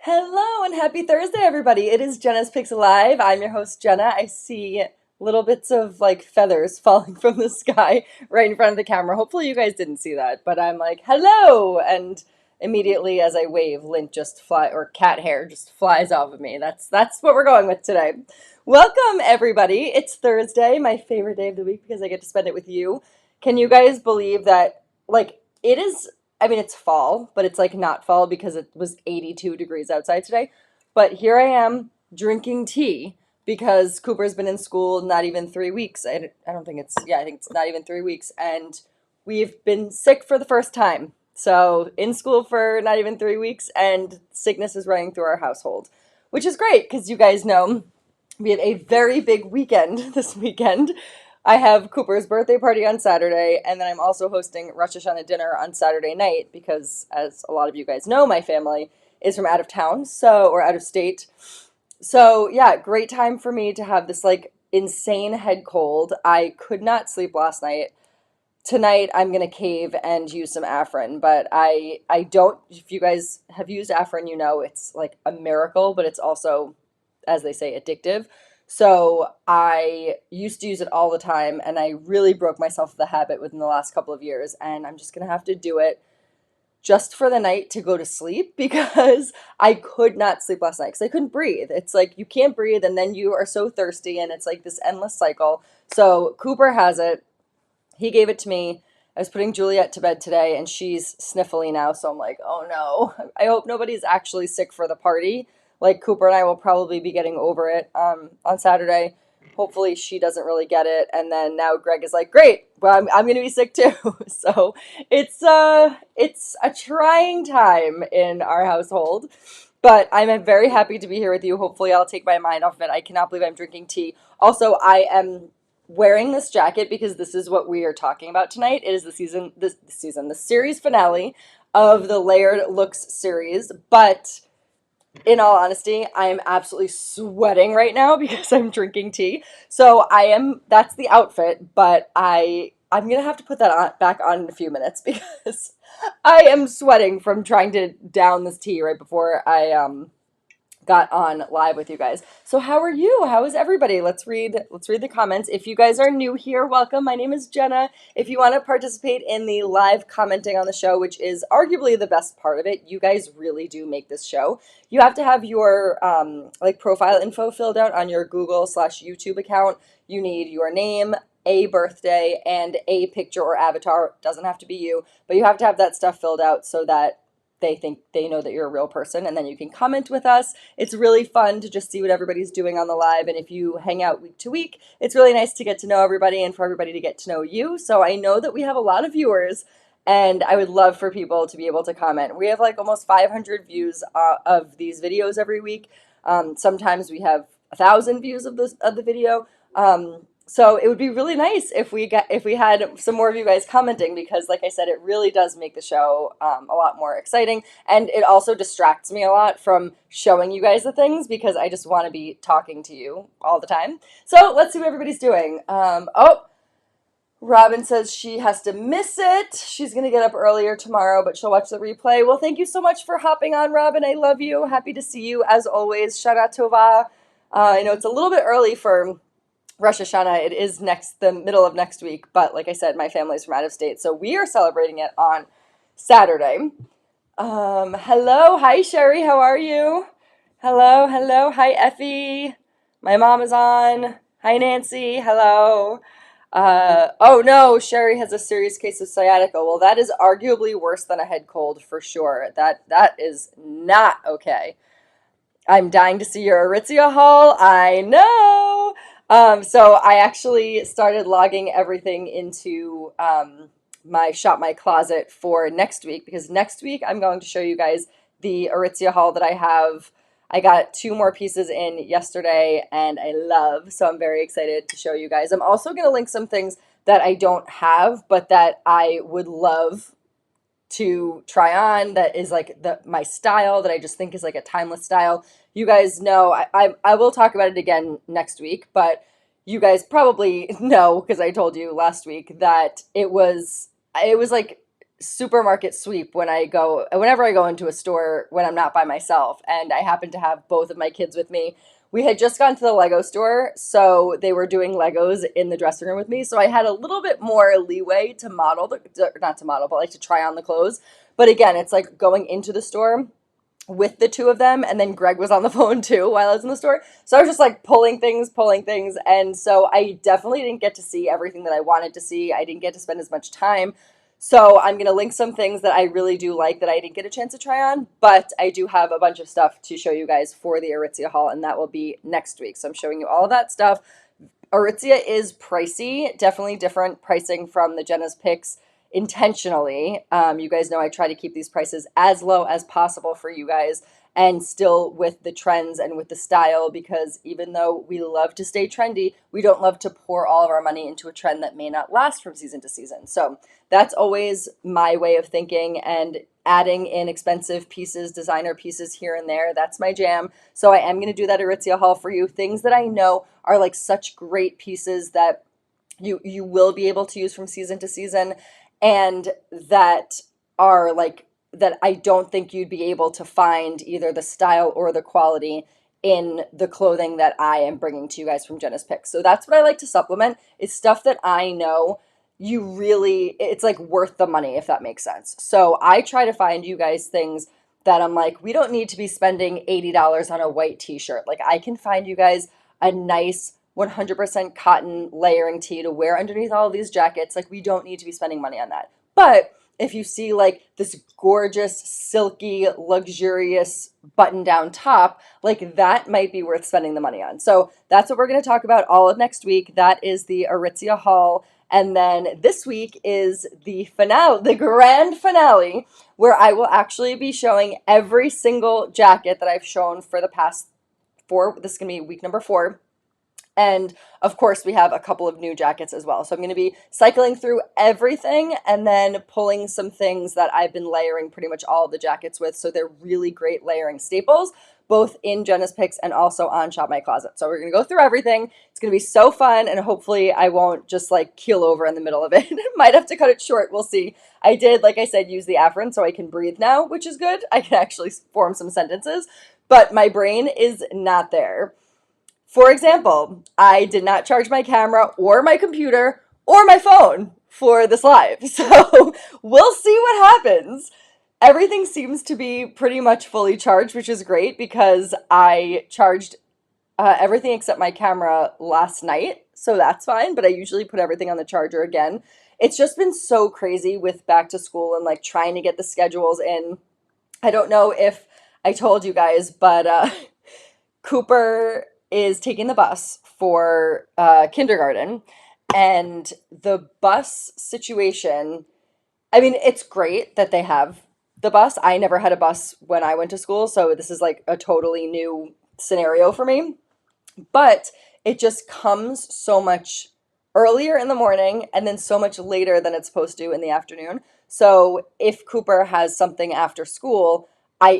Hello and happy Thursday, everybody. It is Jenna's Picks Alive. I'm your host, Jenna. I see little bits of like feathers falling from the sky right in front of the camera. Hopefully, you guys didn't see that, but I'm like, hello. And immediately as I wave, lint just fly or cat hair just flies off of me. That's what we're going with today. Welcome, everybody. It's Thursday, my favorite day of the week because I get to spend it with you. Can you guys believe that it is I mean, it's fall, but it's like not fall because it was 82 degrees outside today. But here I am drinking tea because Cooper's been in school not even 3 weeks. I don't think I think it's not even 3 weeks. And we've been sick for the first time. So in school for not even 3 weeks, and sickness is running through our household, which is great because you guys know we have a very big weekend this weekend. I have Cooper's birthday party on Saturday, and then I'm also hosting Rosh Hashanah dinner on Saturday night because, as a lot of you guys know, my family is from out of town, or out of state. So, yeah, great time for me to have this like insane head cold. I could not sleep last night. Tonight I'm gonna cave and use some Afrin, but I don't. If you guys have used Afrin, you know it's like a miracle, but it's also, as they say, addictive. So I used to use it all the time, and I really broke myself of the habit within the last couple of years, and I'm just gonna have to do it just for the night to go to sleep because I could not sleep last night because I couldn't breathe. It's like you can't breathe, and then you are so thirsty, and it's like this endless cycle. So Cooper has it. He gave it to me. I was putting Juliet to bed today, and she's sniffly now, so I'm like, oh no. I hope nobody's actually sick for the party. Like, Cooper and I will probably be getting over it on Saturday. Hopefully she doesn't really get it. And then now Greg is like, great, well, I'm going to be sick too. So it's a trying time in our household. But I'm very happy to be here with you. Hopefully I'll take my mind off of it. I cannot believe I'm drinking tea. Also, I am wearing this jacket because this is what we are talking about tonight. It is the series finale of the Layered Looks series. But in all honesty, I am absolutely sweating right now because I'm drinking tea. So that's the outfit, but I'm gonna have to put that back on in a few minutes because I am sweating from trying to down this tea right before I got on live with you guys. So how are you? How is everybody? Let's read the comments. If you guys are new here, welcome. My name is Jenna. If you want to participate in the live commenting on the show, which is arguably the best part of it, you guys really do make this show. You have to have your profile info filled out on your Google/YouTube account. You need your name, a birthday, and a picture or avatar. Doesn't have to be you, but you have to have that stuff filled out so that they know that you're a real person, and then you can comment with us. It's really fun to just see what everybody's doing on the live, and if you hang out week to week, it's really nice to get to know everybody and for everybody to get to know you. So I know that we have a lot of viewers, and I would love for people to be able to comment. We have like almost 500 views of these videos every week. Sometimes we have 1,000 views of the video. So it would be really nice if we had some more of you guys commenting because, like I said, it really does make the show a lot more exciting, and it also distracts me a lot from showing you guys the things because I just want to be talking to you all the time. So let's see what everybody's doing. Robin says she has to miss it. She's going to get up earlier tomorrow, but she'll watch the replay. Well, thank you so much for hopping on, Robin. I love you. Happy to see you as always. Shana Tova. I know it's a little bit early for Rosh Hashanah. It is the middle of next week, but like I said, my family's from out of state, so we are celebrating it on Saturday. Hello, hi Sherry, how are you? Hello, hi Effie. My mom is on. Hi Nancy, hello. Oh no, Sherry has a serious case of sciatica. Well, that is arguably worse than a head cold for sure. That is not okay. I'm dying to see your Aritzia haul. I know. So I actually started logging everything into my Shop My Closet for next week because next week I'm going to show you guys the Aritzia haul that I have. I got 2 more pieces in yesterday and I love, so I'm very excited to show you guys. I'm also going to link some things that I don't have but that I would love to try on that is like my style that I just think is like a timeless style. You guys know I will talk about it again next week, but you guys probably know because I told you last week that it was like supermarket sweep whenever I go into a store when I'm not by myself, and I happen to have both of my kids with me. We had just gone to the Lego store, so they were doing Legos in the dressing room with me. So I had a little bit more leeway to model not to model, but like to try on the clothes. But again, it's like going into the store with the two of them, and then Greg was on the phone too while I was in the store. So I was just like pulling things, and so I definitely didn't get to see everything that I wanted to see. I didn't get to spend as much time. So I'm going to link some things that I really do like that I didn't get a chance to try on, but I do have a bunch of stuff to show you guys for the Aritzia haul, and that will be next week. So I'm showing you all of that stuff. Aritzia is pricey, definitely different pricing from the Jenna's Picks intentionally. You guys know I try to keep these prices as low as possible for you guys and still with the trends and with the style, because even though we love to stay trendy, we don't love to pour all of our money into a trend that may not last from season to season. So that's always my way of thinking, and adding in expensive pieces, designer pieces here and there, that's my jam. So I am going to do that Aritzia haul for you. Things that I know are like such great pieces that you will be able to use from season to season, and that are like that I don't think you'd be able to find either the style or the quality in the clothing that I am bringing to you guys from Jenna's Picks. So that's what I like to supplement, is stuff that I know it's like worth the money, if that makes sense. So I try to find you guys things that I'm like, we don't need to be spending $80 on a white t-shirt. Like I can find you guys a nice 100% cotton layering tee to wear underneath all of these jackets. Like we don't need to be spending money on that. But if you see like this gorgeous, silky, luxurious button down top, like that might be worth spending the money on. So that's what we're going to talk about all of next week. That is the Aritzia haul. And then this week is the finale, the grand finale, where I will actually be showing every single jacket that I've shown for the past four. This is going to be week number 4. And of course, we have a couple of new jackets as well. So I'm going to be cycling through everything and then pulling some things that I've been layering pretty much all of the jackets with. So they're really great layering staples, both in Jenna's Picks and also on Shop My Closet. So we're going to go through everything. It's going to be so fun, and hopefully I won't just like keel over in the middle of it. Might have to cut it short. We'll see. I did, like I said, use the Afrin so I can breathe now, which is good. I can actually form some sentences, but my brain is not there. For example, I did not charge my camera or my computer or my phone for this live. So we'll see what happens. Everything seems to be pretty much fully charged, which is great because I charged everything except my camera last night. So that's fine, but I usually put everything on the charger again. It's just been so crazy with back to school and like trying to get the schedules in. I don't know if I told you guys, but Cooper is taking the bus for kindergarten, and the bus situation, I mean, it's great that they have the bus. I never had a bus when I went to school, so this is like a totally new scenario for me, but it just comes so much earlier in the morning and then so much later than it's supposed to in the afternoon. So if Cooper has something after school,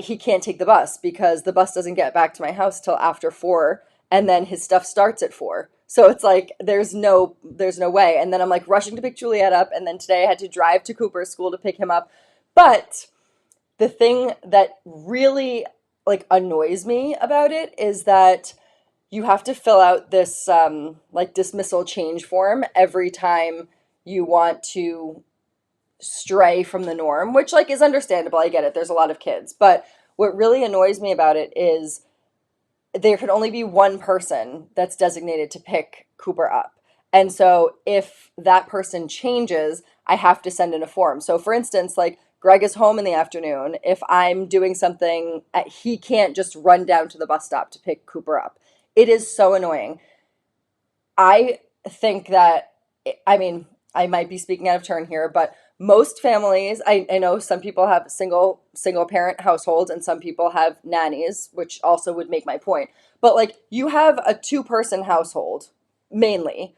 he can't take the bus because the bus doesn't get back to my house till after 4, and then his stuff starts at 4. So it's like there's no way. And then I'm like rushing to pick Juliet up, and then today I had to drive to Cooper's school to pick him up. But the thing that really like annoys me about it is that you have to fill out this like dismissal change form every time you want to stray from the norm, which like is understandable. I get it. There's a lot of kids. But what really annoys me about it is there can only be one person that's designated to pick Cooper up. And so if that person changes, I have to send in a form. So for instance, like Greg is home in the afternoon. If I'm doing something, he can't just run down to the bus stop to pick Cooper up. It is so annoying. I think that, I mean, I might be speaking out of turn here, but most families, I know some people have single parent households and some people have nannies, which also would make my point. But like you have a 2-person household mainly,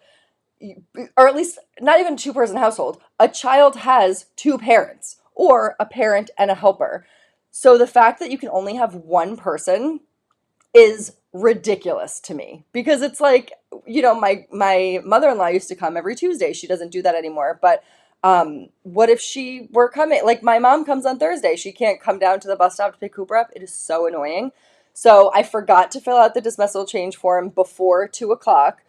or at least not even a 2-person household. A child has 2 parents or a parent and a helper. So the fact that you can only have one person is ridiculous to me, because it's like, you know, my mother-in-law used to come every Tuesday. She doesn't do that anymore, but What if she were coming? Like my mom comes on Thursday. She can't come down to the bus stop to pick Cooper up. It is so annoying. So I forgot to fill out the dismissal change form before 2 o'clock.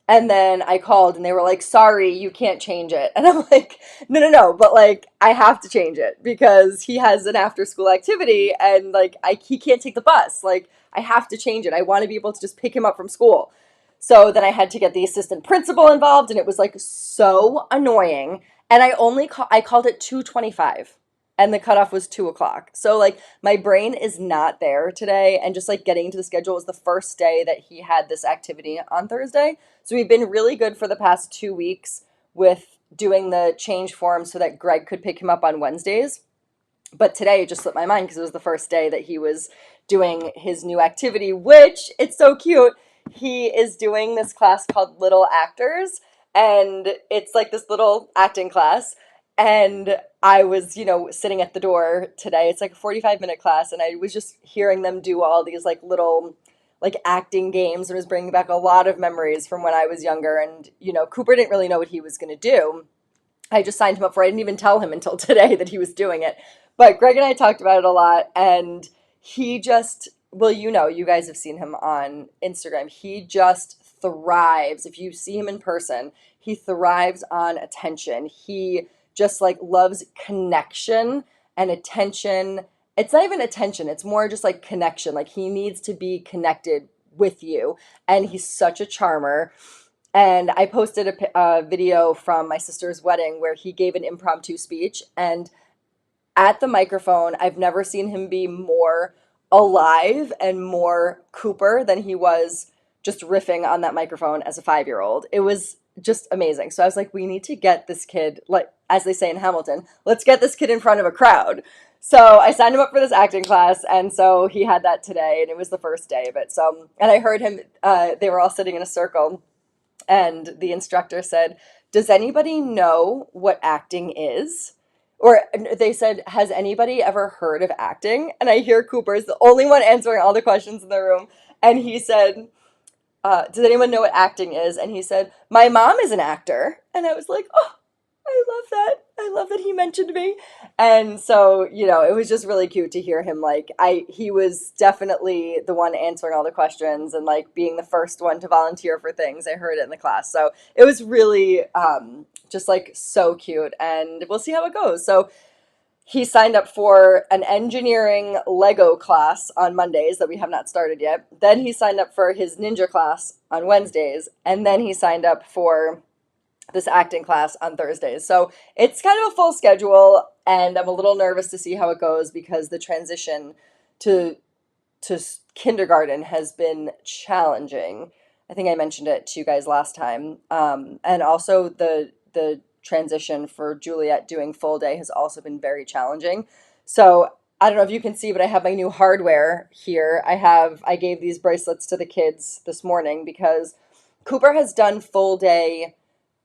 And then I called and they were like, sorry, you can't change it. And I'm like, no, no, no. But like, I have to change it because he has an after school activity and like, he can't take the bus. Like, I have to change it. I want to be able to just pick him up from school. So then I had to get the assistant principal involved and it was like so annoying. And I called it 2:25 and the cutoff was 2 o'clock. So like my brain is not there today. And just like getting into the schedule was the first day that he had this activity on Thursday. So we've been really good for the past 2 weeks with doing the change form so that Greg could pick him up on Wednesdays. But today it just slipped my mind because it was the first day that he was doing his new activity, which it's so cute. He is doing this class called Little Actors, and it's like this little acting class. And I was, sitting at the door today. It's like a 45-minute class, and I was just hearing them do all these like little like acting games and was bringing back a lot of memories from when I was younger. And, Cooper didn't really know what he was going to do. I just signed him up for it. I didn't even tell him until today that he was doing it. But Greg and I talked about it a lot, and he just, well, you guys have seen him on Instagram. He just thrives. If you see him in person, he thrives on attention. He just like loves connection and attention. It's not even attention, it's more just like connection. Like he needs to be connected with you, and he's such a charmer. And I posted a video from my sister's wedding where he gave an impromptu speech. And at the microphone, I've never seen him be more alive and more Cooper than he was just riffing on that microphone as a 5-year-old. It was just amazing. So I was like, we need to get this kid, like, as they say in Hamilton, let's get this kid in front of a crowd. So I signed him up for this acting class, and so he had that today, and it was the first day of it. So, and I heard him, they were all sitting in a circle, and the instructor said, does anybody know what acting is? Or they said, has anybody ever heard of acting? And I hear Cooper's the only one answering all the questions in the room. And he said, does anyone know what acting is? And he said, my mom is an actor. And I was like, oh, I love that. I love that he mentioned me. And so, it was just really cute to hear him. Like, he was definitely the one answering all the questions and like being the first one to volunteer for things. I heard it in the class. So it was really just like so cute. And we'll see how it goes. So he signed up for an engineering Lego class on Mondays that we have not started yet. Then he signed up for his ninja class on Wednesdays. And then he signed up for this acting class on Thursdays. So it's kind of a full schedule, and I'm a little nervous to see how it goes because the transition to kindergarten has been challenging. I think I mentioned it to you guys last time. And also the transition for Juliet doing full day has also been very challenging. So I don't know if you can see, but I have my new hardware here. I gave these bracelets to the kids this morning because Cooper has done full day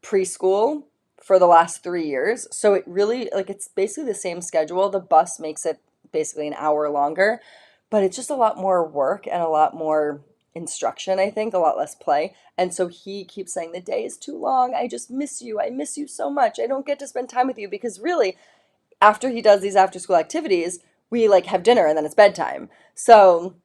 preschool for the last 3 years. So it really, like, it's basically the same schedule. The bus makes it basically an hour longer, but it's just a lot more work and a lot more instruction, I think, a lot less play. And so he keeps saying, the day is too long. I just miss you. I miss you so much. I don't get to spend time with you because really, after he does these after school activities, we like have dinner and then it's bedtime. So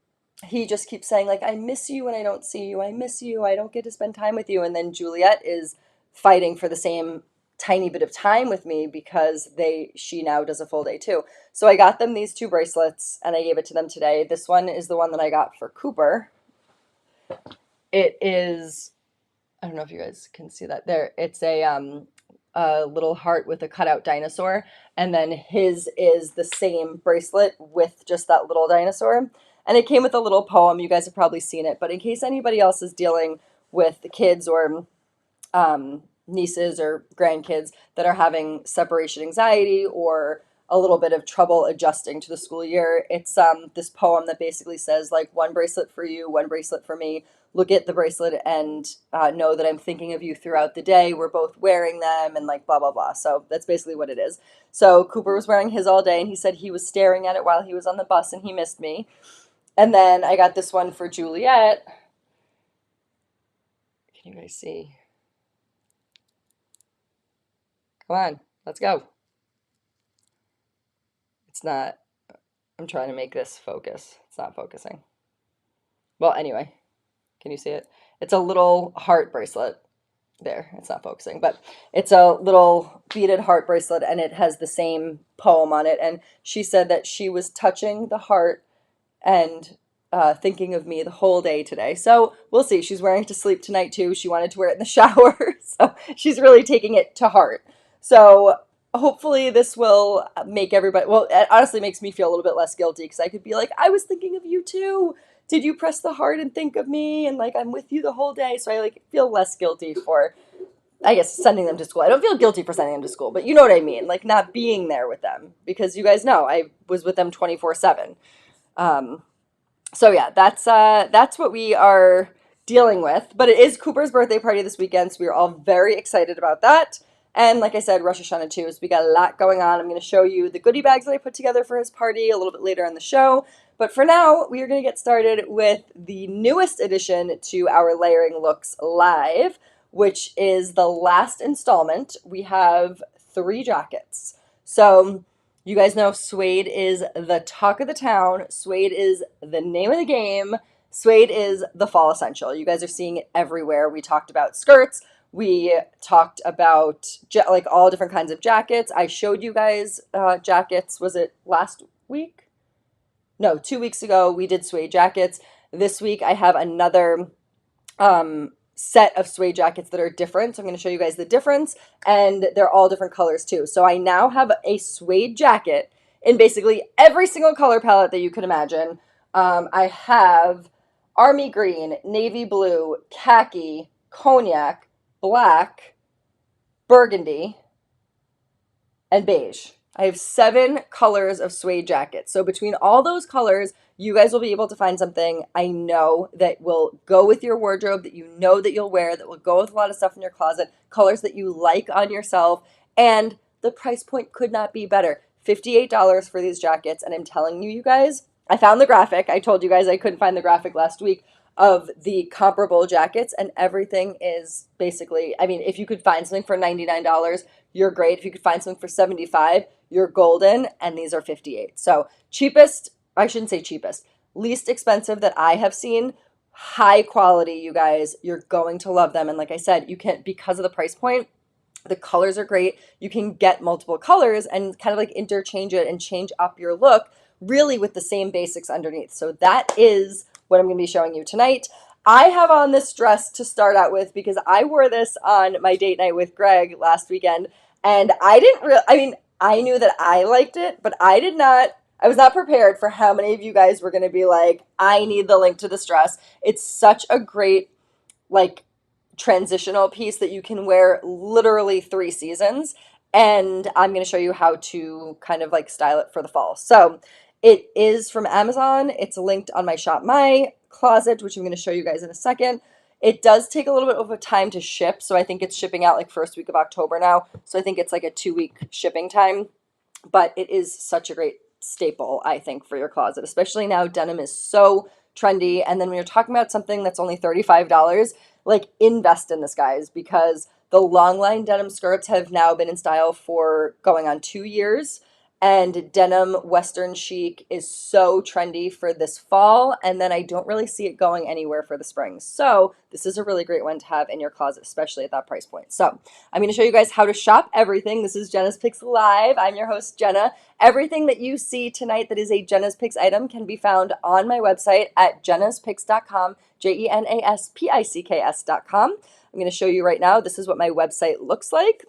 he just keeps saying like, I miss you when I don't see you. I miss you. I don't get to spend time with you. And then Juliet is fighting for the same tiny bit of time with me because she now does a full day too. So I got them these two bracelets and I gave it to them today. This one is the one that I got for Cooper. It is, I don't know if you guys can see that there. It's a little heart with a cutout dinosaur, and then his is the same bracelet with just that little dinosaur. And it came with a little poem. You guys have probably seen it, but in case anybody else is dealing with the kids or nieces or grandkids that are having separation anxiety or a little bit of trouble adjusting to the school year, it's this poem that basically says like, one bracelet for you, one bracelet for me. Look at the bracelet and know that I'm thinking of you throughout the day. We're both wearing them and like blah, blah, blah. So that's basically what it is. So Cooper was wearing his all day and he said he was staring at it while he was on the bus and he missed me. And then I got this one for Juliet. Can you guys see? Come on. Let's go. It's not, I'm trying to make this focus. It's not focusing. Well, anyway, can you see it? It's a little heart bracelet. There, it's not focusing, but it's a little beaded heart bracelet and it has the same poem on it. And she said that she was touching the heart and thinking of me the whole day today. So we'll see. She's wearing it to sleep tonight too. She wanted to wear it in the shower. So she's really taking it to heart. So hopefully this will make everybody, well, it honestly makes me feel a little bit less guilty because I could be like, I was thinking of you too. Did you press the heart and think of me? And like, I'm with you the whole day. So I like feel less guilty for, I guess, sending them to school. I don't feel guilty for sending them to school, but you know what I mean? Like not being there with them because you guys know I was with them 24/7. Um, so yeah, that's what we are dealing with. But it is Cooper's birthday party this weekend, so we are all very excited about that. And like I said, Rosh Hashanah too, so we got a lot going on. I'm going to show you the goodie bags that I put together for his party a little bit later in the show. But for now, we are going to get started with the newest addition to our Layering Looks Live, which is the last installment. We have 3 jackets. So you guys know Suede is the talk of the town. Suede is the name of the game. Suede is the fall essential. You guys are seeing it everywhere. We talked about skirts. We talked about like all different kinds of jackets. I showed you guys jackets. Was it last week? No, 2 weeks ago we did Suede jackets. This week I have another set of Suede jackets that are different. So I'm going to show you guys the difference, and they're all different colors too. So I now have a Suede jacket in basically every single color palette that you could imagine. I have army green, navy blue, khaki, cognac, black, burgundy, and beige. I have 7 colors of Suede jackets. So between all those colors, you guys will be able to find something I know that will go with your wardrobe, that you know that you'll wear, that will go with a lot of stuff in your closet, colors that you like on yourself, and the price point could not be better. $58 for these jackets, and I'm telling you, you guys, I found the graphic. I told you guys I couldn't find the graphic last week of the comparable jackets, and everything is basically, I mean, if you could find something for $99, you're great. If you could find something for 75, you're golden, and these are 58. So cheapest, I shouldn't say cheapest, least expensive that I have seen, high quality, you guys. You're going to love them. And like I said, you can, because of the price point, the colors are great. You can get multiple colors and kind of like interchange it and change up your look really with the same basics underneath. So that is what I'm going to be showing you tonight. I have on this dress to start out with because I wore this on my date night with Greg last weekend, and I didn't really, I mean, I knew that I liked it, but I was not prepared for how many of you guys were going to be like, I need the link to this dress. It's such a great, like, transitional piece that you can wear literally 3 seasons. And I'm going to show you how to kind of like style it for the fall. So it is from Amazon. It's linked on my Shop My closet, which I'm going to show you guys in a second. It does take a little bit of a time to ship. So I think it's shipping out like first week of October now. So I think it's like a 2-week shipping time. But it is such a great staple, I think, for your closet, especially now denim is so trendy. And then when you're talking about something that's only $35, like invest in this, guys, because the long line denim skirts have now been in style for going on 2 years. And denim Western chic is so trendy for this fall. And then I don't really see it going anywhere for the spring. So this is a really great one to have in your closet, especially at that price point. So I'm going to show you guys how to shop everything. This is Jenna's Picks Live. I'm your host, Jenna. Everything that you see tonight that is a Jenna's Picks item can be found on my website at jennaspicks.com, JENA'S PICKS.com. I'm going to show you right now. This is what my website looks like.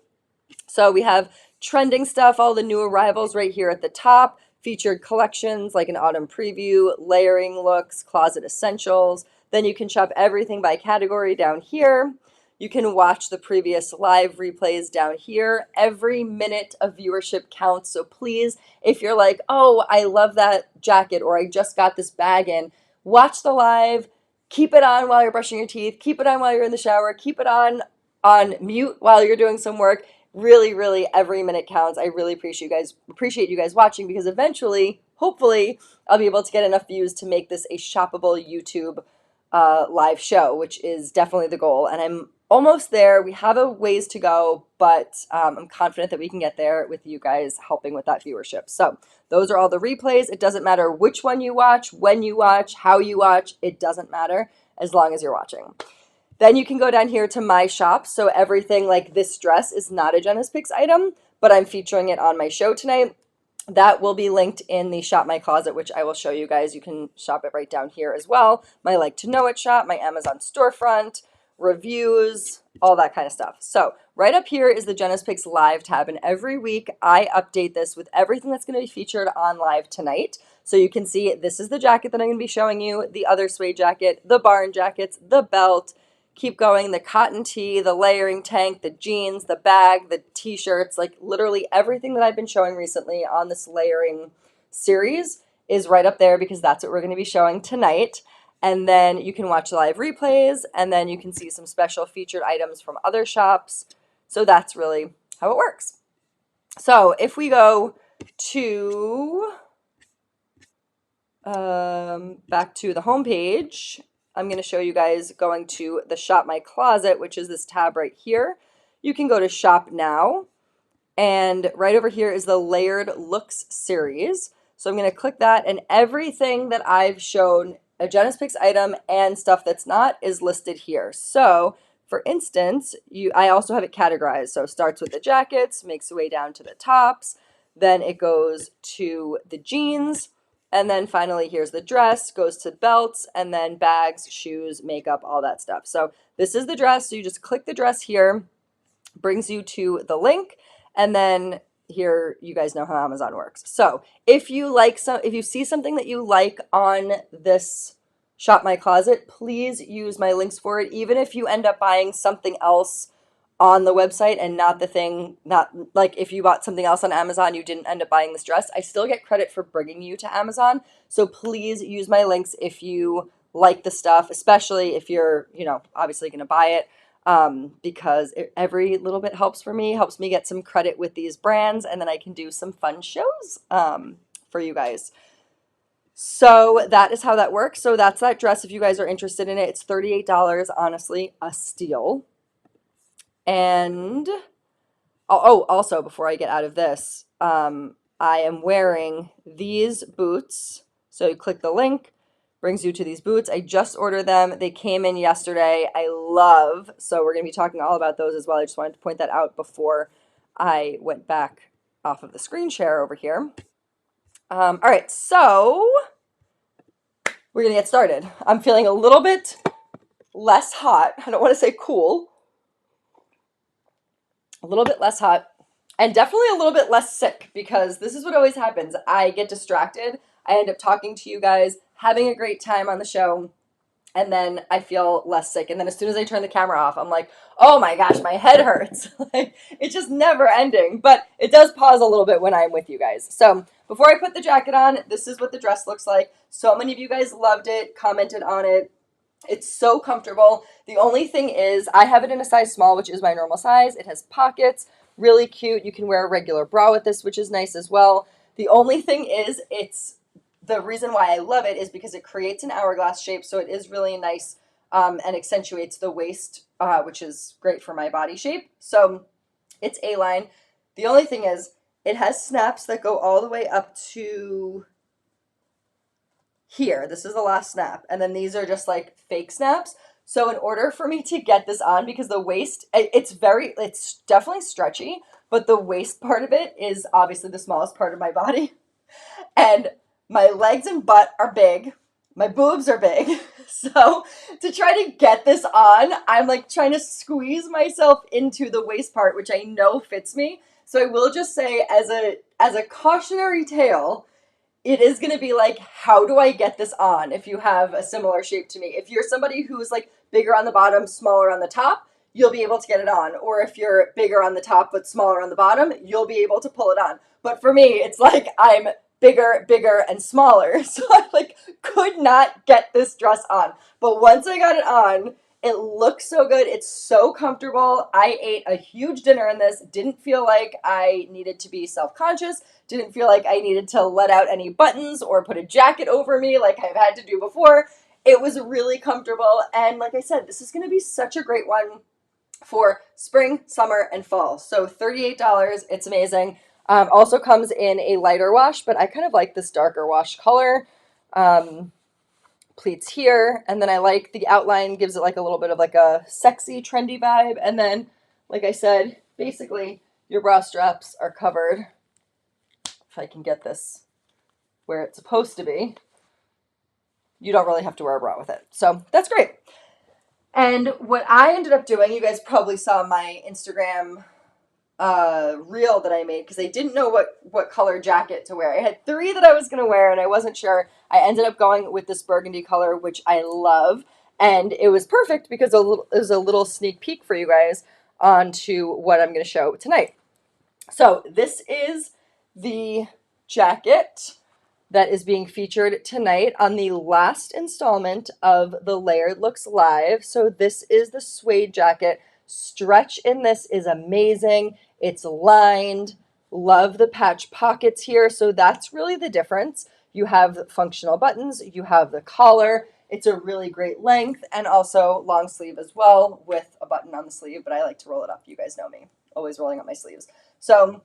So we have trending stuff, all the new arrivals right here at the top, featured collections like an autumn preview, layering looks, closet essentials. Then you can shop everything by category down here. You can watch the previous live replays down here. Every minute of viewership counts. So please, if you're like, oh, I love that jacket, or I just got this bag in, watch the live, keep it on while you're brushing your teeth, keep it on while you're in the shower, keep it on mute while you're doing some work. Really, really, every minute counts. I really appreciate you guys watching, because eventually, hopefully, I'll be able to get enough views to make this a shoppable YouTube live show, which is definitely the goal. And I'm almost there. We have a ways to go, but I'm confident that we can get there with you guys helping with that viewership. So those are all the replays. It doesn't matter which one you watch, when you watch, how you watch. It doesn't matter as long as you're watching. Then you can go down here to my shop. So everything like this dress is not a Jenna's Picks item, but I'm featuring it on my show tonight. That will be linked in the Shop My Closet, which I will show you guys. You can shop it right down here as well. My Like to Know It shop, my Amazon storefront, reviews, all that kind of stuff. So right up here is the Jenna's Picks live tab, and every week I update this with everything that's going to be featured on live tonight. So you can see this is the jacket that I'm going to be showing you, the other suede jacket, the barn jackets, the belt, keep going, the cotton tee, the layering tank, the jeans, the bag, the t-shirts, like literally everything that I've been showing recently on this layering series is right up there because that's what we're going to be showing tonight. And then you can watch live replays, and then you can see some special featured items from other shops. So that's really how it works. So if we go to back to the home page, I'm going to show you guys going to the Shop My Closet, which is this tab right here. You can go to Shop Now, and right over here is the Layered Looks series. So I'm going to click that, and everything that I've shown, a Jenna's Picks item and stuff that's not, is listed here. So for instance, I also have it categorized. So it starts with the jackets, makes its way down to the tops, then it goes to the jeans, and then finally, here's the dress, goes to belts, and then bags, shoes, makeup, all that stuff. So this is the dress. So you just click the dress here, brings you to the link, and then here you guys know how Amazon works. So if you see something that you like on this Shop My Closet, please use my links for it. Even if you end up buying something else on the website and not the thing, not like if you bought something else on Amazon, you didn't end up buying this dress, I still get credit for bringing you to Amazon. So please use my links if you like the stuff, especially if you're, obviously going to buy it, because every little bit helps me get some credit with these brands, and then I can do some fun shows for you guys. So that is how that works. So that's that dress. If you guys are interested in it, it's $38, honestly, a steal. And also before I get out of this, I am wearing these boots. So you click the link, brings you to these boots. I just ordered them. They came in yesterday. I love, so we're going to be talking all about those as well. I just wanted to point that out before I went back off of the screen share over here. All right, so we're going to get started. I'm feeling a little bit less hot. I don't want to say cool. A little bit less hot, and definitely a little bit less sick, because this is what always happens. I get distracted. I end up talking to you guys, having a great time on the show, and then I feel less sick. And then as soon as I turn the camera off, I'm like, oh my gosh, my head hurts. Like, it's just never ending, but it does pause a little bit when I'm with you guys. So before I put the jacket on, this is what the dress looks like. So many of you guys loved it, commented on it. It's so comfortable. The only thing is I have it in a size small, which is my normal size. It has pockets, really cute. You can wear a regular bra with this, which is nice as well. The only thing is the reason why I love it is because it creates an hourglass shape. So it is really nice and accentuates the waist, which is great for my body shape. So it's A-line. The only thing is it has snaps that go all the way up to here. This is the last snap, and then these are just like fake snaps. So in order for me to get this on, because the waist, it's definitely stretchy, but the waist part of it is obviously the smallest part of my body, and my legs and butt are big, my boobs are big. So to try to get this on, I'm like trying to squeeze myself into the waist part, which I know fits me. So I will just say, as a cautionary tale, it is going to be like, how do I get this on if you have a similar shape to me? If you're somebody who's like bigger on the bottom, smaller on the top, you'll be able to get it on. Or if you're bigger on the top but smaller on the bottom, you'll be able to pull it on. But for me, it's like I'm bigger, and smaller. So I like could not get this dress on. But once I got it on, it looks so good. It's so comfortable. I ate a huge dinner in this. Didn't feel like I needed to be self-conscious. Didn't feel like I needed to let out any buttons or put a jacket over me like I've had to do before. It was really comfortable. And like I said, this is going to be such a great one for spring, summer, and fall. So $38. It's amazing. Also comes in a lighter wash, but I kind of like this darker wash color. Pleats here, and then I like the outline, gives it like a little bit of like a sexy, trendy vibe. And then, like I said, basically your bra straps are covered. If I can get this where it's supposed to be, you don't really have to wear a bra with it. So that's great. And what I ended up doing, you guys probably saw my Instagram reel that I made because I didn't know what color jacket to wear. I had 3 that I was going to wear and I wasn't sure. I ended up going with this burgundy color, which I love. And it was perfect because it was a little sneak peek for you guys onto what I'm going to show tonight. So this is the jacket that is being featured tonight on the last installment of the Layered Looks Live. So this is the suede jacket. Stretch in this is amazing. It's lined. Love the patch pockets here. So that's really the difference. You have functional buttons. You have the collar. It's a really great length and also long sleeve as well with a button on the sleeve, but I like to roll it up. You guys know me, always rolling up my sleeves. So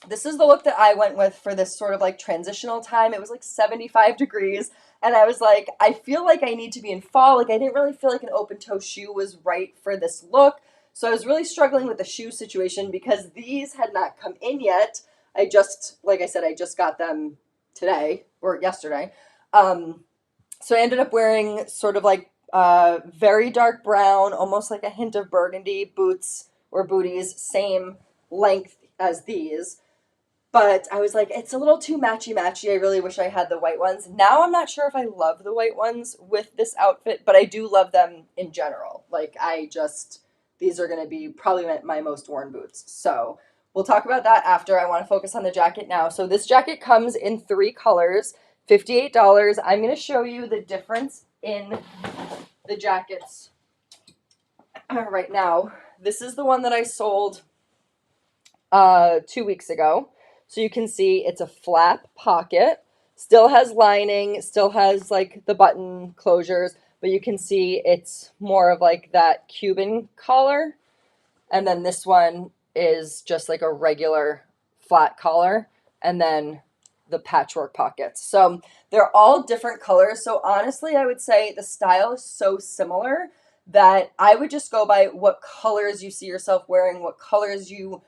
this is the look that I went with for this sort of like transitional time. It was like 75 degrees. And I was like, I feel like I need to be in fall. Like I didn't really feel like an open toe shoe was right for this look. So I was really struggling with the shoe situation because these had not come in yet. Like I said, I just got them today or yesterday. So I ended up wearing sort of like very dark brown, almost like a hint of burgundy boots or booties, same length as these. But I was like, it's a little too matchy-matchy. I really wish I had the white ones. Now I'm not sure if I love the white ones with this outfit, but I do love them in general. Like, these are going to be probably my most worn boots. So we'll talk about that after. I want to focus on the jacket now. So this jacket comes in 3 colors, $58. I'm going to show you the difference in the jackets right now. This is the one that I sold 2 weeks ago. So you can see it's a flap pocket, still has lining, still has like the button closures, but you can see it's more of like that Cuban collar. And then this one is just like a regular flat collar and then the patchwork pockets. So they're all different colors. So honestly, I would say the style is so similar that I would just go by what colors you see yourself wearing, what colors you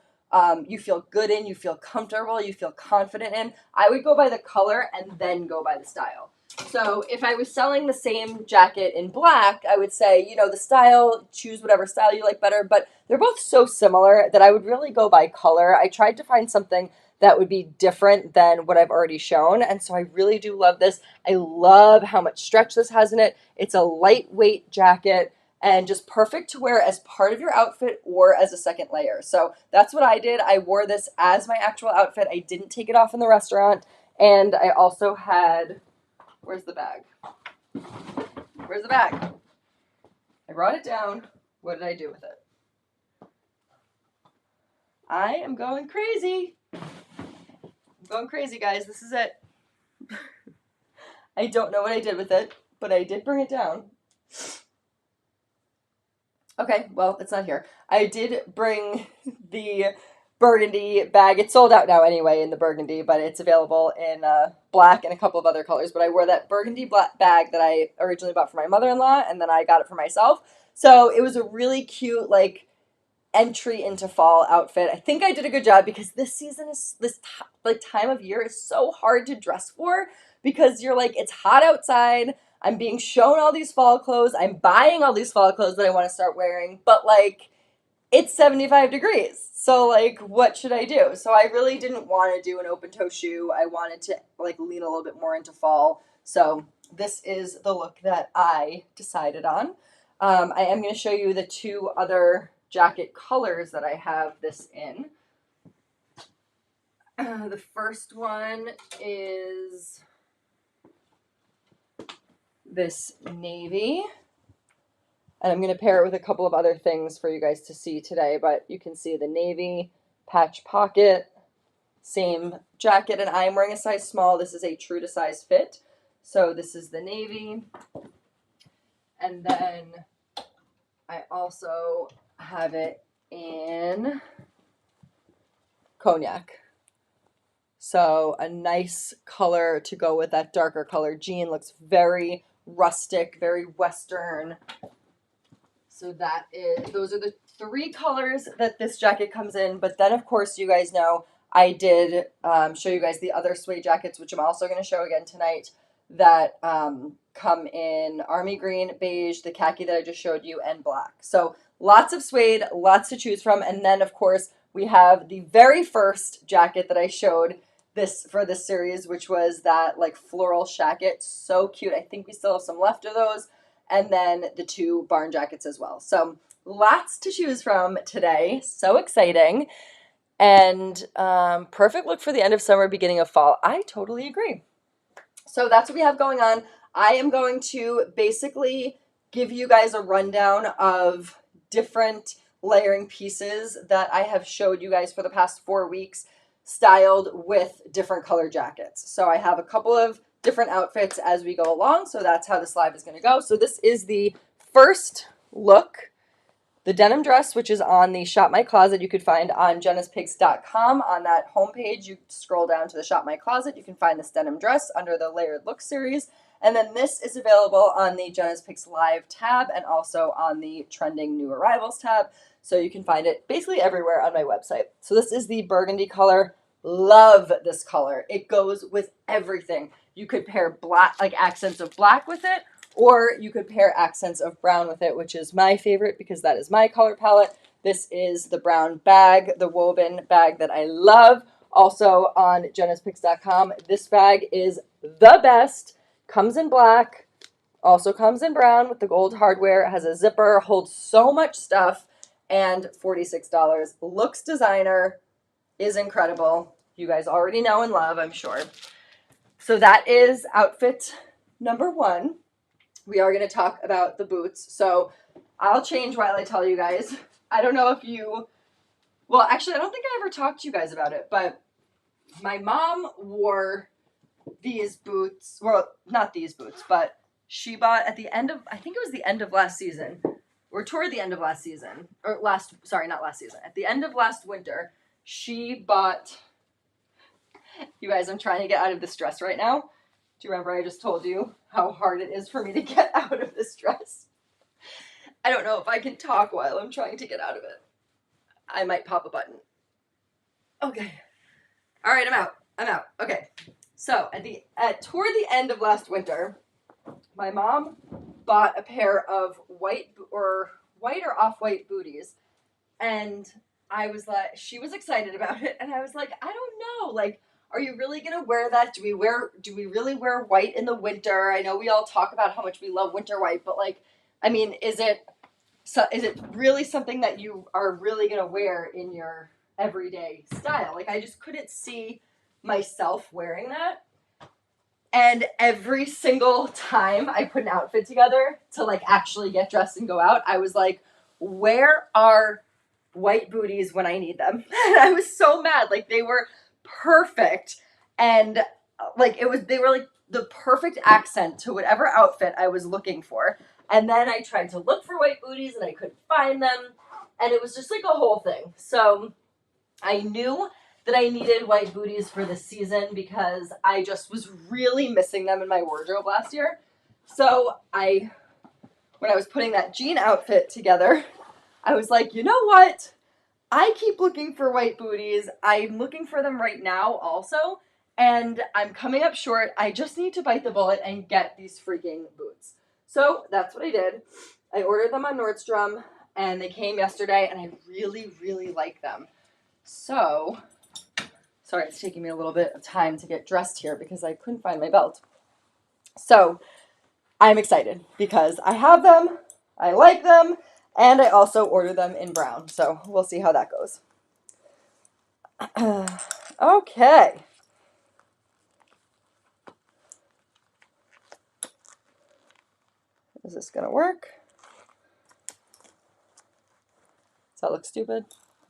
feel good in, you feel comfortable, you feel confident in. I would go by the color and then go by the style. So if I was selling the same jacket in black, I would say, the style, choose whatever style you like better, but they're both so similar that I would really go by color. I tried to find something that would be different than what I've already shown, and so I really do love this. I love how much stretch this has in it. It's a lightweight jacket and just perfect to wear as part of your outfit or as a second layer. So that's what I did. I wore this as my actual outfit. I didn't take it off in the restaurant. And I also had, where's the bag? Where's the bag? I brought it down. What did I do with it? I am going crazy. I'm going crazy, guys. This is it. I don't know what I did with it, but I did bring it down. Okay, well, it's not here. I did bring the burgundy bag. It's sold out now anyway in the burgundy, but it's available in black and a couple of other colors. But I wore that burgundy black bag that I originally bought for my mother-in-law, and then I got it for myself. So it was a really cute, like, entry into fall outfit. I think I did a good job because this time of year is so hard to dress for because you're like, it's hot outside. I'm being shown all these fall clothes. I'm buying all these fall clothes that I want to start wearing, but like it's 75 degrees. So like, what should I do? So I really didn't want to do an open toe shoe. I wanted to like lean a little bit more into fall. So this is the look that I decided on. I am going to show you the 2 other jacket colors that I have this in. The first one is this navy, and I'm going to pair it with a couple of other things for you guys to see today, but you can see the navy patch pocket, same jacket, and I'm wearing a size small. This is a true to size fit. So this is the navy, and then I also I have it in cognac. So a nice color to go with that darker color jean. Looks very rustic, very Western. So those are the three colors that this jacket comes in. But then, of course, you guys know I did show you guys the other suede jackets, which I'm also going to show again tonight, that come in army green, beige, the khaki that I just showed you, and black. So lots of suede, lots to choose from. And then, of course, we have the very first jacket that I showed for this series, which was that like floral shacket. So cute. I think we still have some left of those. And then the two barn jackets as well. So lots to choose from today. So exciting. And perfect look for the end of summer, beginning of fall. I totally agree. So that's what we have going on. I am going to basically give you guys a rundown of different layering pieces that I have showed you guys for the past 4 weeks, styled with different color jackets. So I have a couple of different outfits as we go along. So that's how this live is going to go. So this is the first look, the denim dress, which is on the Shop My Closet. You could find on JENA'Spicks.com. On that homepage, you scroll down to the Shop My Closet. You can find this denim dress under the Layered Look series. And then this is available on the Jena's Picks Live tab and also on the Trending New Arrivals tab. So you can find it basically everywhere on my website. So this is the burgundy color. Love this color. It goes with everything. You could pair black, like accents of black with it, or you could pair accents of brown with it, which is my favorite because that is my color palette. This is the brown bag, the woven bag that I love. Also on JENA'Spicks.com. This bag is the best. Comes in black, also comes in brown with the gold hardware. It has a zipper, holds so much stuff, and $46. Looks designer, is incredible. You guys already know and love, I'm sure. So that is outfit number one. We are going to talk about the boots. So I'll change while I tell you guys. I don't know if well, actually, I don't think I ever talked to you guys about it, but my mom wore these boots. Well, not these boots, but she bought at the end of, I think it was the end of last season, or toward the end of last season, or sorry, not last season. At the end of last winter, she bought, you guys, I'm trying to get out of this dress right now. Do you remember I just told you how hard it is for me to get out of this dress? I don't know if I can talk while I'm trying to get out of it. I might pop a button. Okay. All right, I'm out. Okay. So toward the end of last winter, my mom bought a pair of white or off-white booties, and she was excited about it, and I was like, I don't know, like, are you really gonna wear that? Do we really wear white in the winter? I know we all talk about how much we love winter white, but like, I mean, is it really something that you are really gonna wear in your everyday style? Like, I just couldn't see myself wearing that. And every single time I put an outfit together to like actually get dressed and go out, I was like, where are white booties when I need them? And I was so mad. Like, they were perfect. And like they were like the perfect accent to whatever outfit I was looking for. And then I tried to look for white booties and I couldn't find them. And it was just like a whole thing. So I knew that I needed white booties for this season because I just was really missing them in my wardrobe last year. So when I was putting that jean outfit together, I was like, you know what? I keep looking for white booties. I'm looking for them right now also, and I'm coming up short. I just need to bite the bullet and get these freaking boots. So that's what I did. I ordered them on Nordstrom, and they came yesterday, and I really, really like them. So, sorry, it's taking me a little bit of time to get dressed here because I couldn't find my belt. So I'm excited because I have them, I like them, and I also ordered them in brown. So we'll see how that goes. Okay. Is this going to work? Does that look stupid?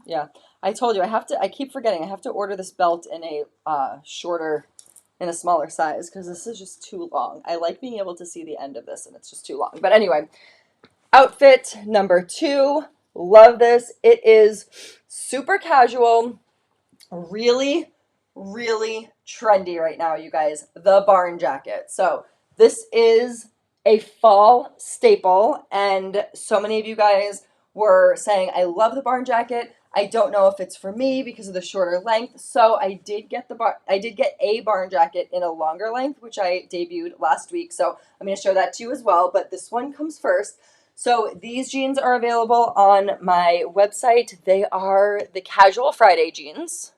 Yeah. I told you, I keep forgetting, I have to order this belt in a in a smaller size because this is just too long. I like being able to see the end of this and it's just too long. But anyway, outfit number 2, Love this. It is super casual, really, really trendy right now, you guys. The barn jacket. So this is a fall staple, and so many of you guys were saying, I love the barn jacket. I don't know if it's for me because of the shorter length. So I did get a barn jacket in a longer length, which I debuted last week. So I'm going to show that to you as well. But this one comes first. So these jeans are available on my website. They are the Casual Friday jeans.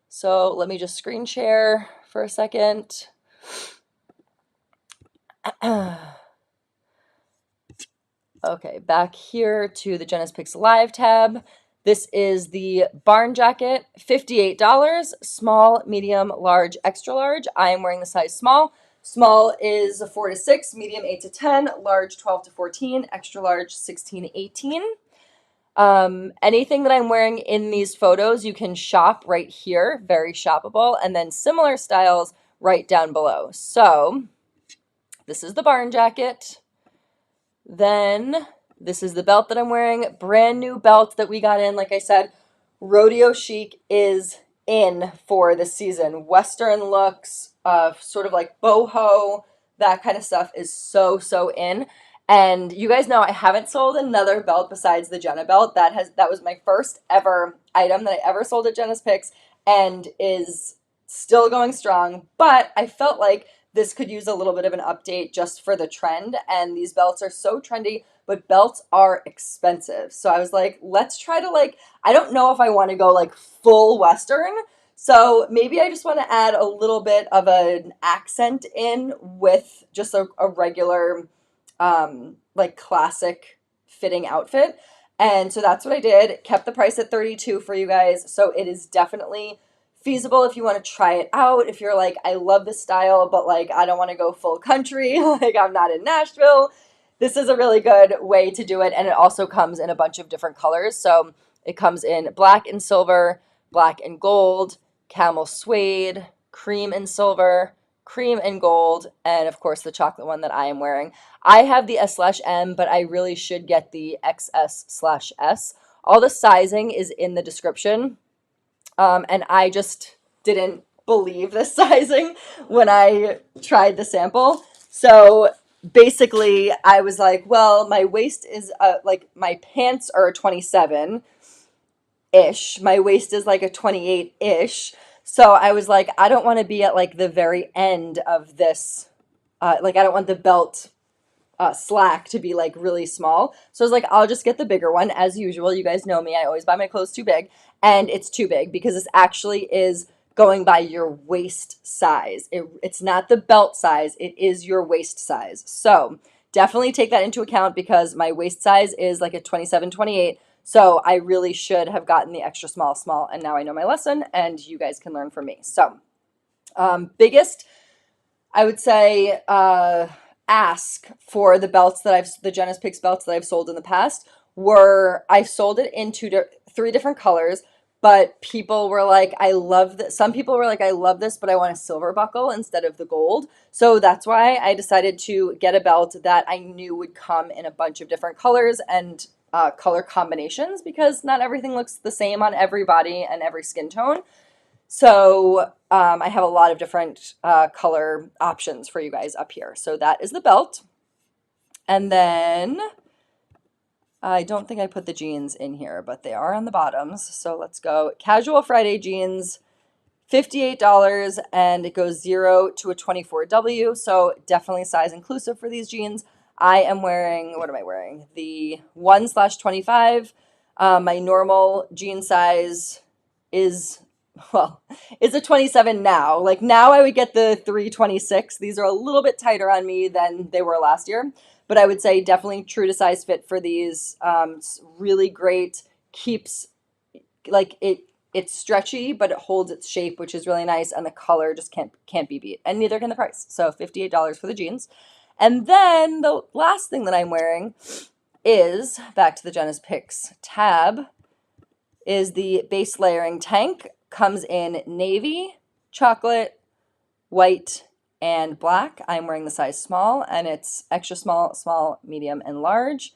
So let me just screen share for a second. Okay, back here to the JENA'S PICKS Live tab. This is the barn jacket, $58, small, medium, large, extra large. I am wearing the size small. Small is a 4 to 6, medium 8 to 10, large 12 to 14, extra large 16 to 18. Anything that I'm wearing in these photos, you can shop right here, very shoppable, and then similar styles right down below. So this is the barn jacket. Then this is the belt that I'm wearing, brand new belt that we got in. Like I said, rodeo chic is in for this season. Western looks, sort of like boho, that kind of stuff is so, so in. And you guys know I haven't sold another belt besides the Jenna belt. That was my first ever item that I ever sold at Jenna's Picks and is still going strong. But I felt like this could use a little bit of an update just for the trend. And these belts are so trendy, but belts are expensive. So I was like, let's try to I don't know if I want to go like full Western. So maybe I just want to add a little bit of an accent in with just a regular like classic fitting outfit. And so that's what I did. Kept the price at $32 for you guys. So it is definitely feasible if you want to try it out. If you're like, I love this style, but like I don't want to go full country, like I'm not in Nashville. This is a really good way to do it. And it also comes in a bunch of different colors. So it comes in black and silver, black and gold, camel suede, cream and silver, cream and gold, and of course the chocolate one that I am wearing. I have the S/M, but I really should get the XS/S. All the sizing is in the description. And I just didn't believe the sizing when I tried the sample. So basically, I was like, well, my waist is like my pants are a 27 ish. My waist is like a 28 ish. So I was like, I don't want to be at like the very end of this. Like, I don't want the belt slack to be like really small. So I was like, I'll just get the bigger one as usual. You guys know me. I always buy my clothes too big. And it's too big because this actually is going by your waist size. It's not the belt size. It is your waist size. So definitely take that into account because my waist size is like a 27, 28. So I really should have gotten the extra small, and now I know my lesson and you guys can learn from me. So biggest, I would say, ask for the belts that the JENA'S PICKS belts that I've sold in the past were, I've sold it in three different colors, but people were like, I love this. Some people were like, I love this, but I want a silver buckle instead of the gold. So that's why I decided to get a belt that I knew would come in a bunch of different colors and color combinations because not everything looks the same on everybody and every skin tone. So I have a lot of different color options for you guys up here. So that is the belt. And then I don't think I put the jeans in here, but they are on the bottoms. So let's go. Casual Friday jeans, $58, and it goes 0 to a 24W. So definitely size inclusive for these jeans. I am wearing, what am I wearing? The 1/25. My normal jean size is, well, it's a 27 now. Like now I would get the 326. These are a little bit tighter on me than they were last year, but I would say definitely true to size fit for these. It's really great. Keeps like it's stretchy, but it holds its shape, which is really nice, and the color just can't be beat, and neither can the price. So $58 for the jeans. And then the last thing that I'm wearing is, back to the JENA'S PICKS tab, is the base layering tank. Comes in navy, chocolate, white, and black. I'm wearing the size small, and it's extra small, small, medium, and large.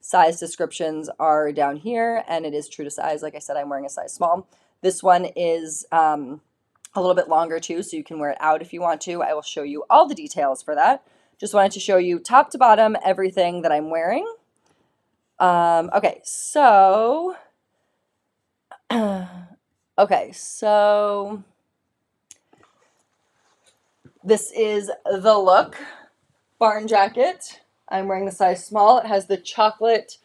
Size descriptions are down here, and it is true to size. Like I said, I'm wearing a size small. This one is a little bit longer too, so you can wear it out if you want to. I will show you all the details for that. Just wanted to show you top to bottom everything that I'm wearing. Okay, so this is the look. Barn jacket. I'm wearing the size small. It has the chocolate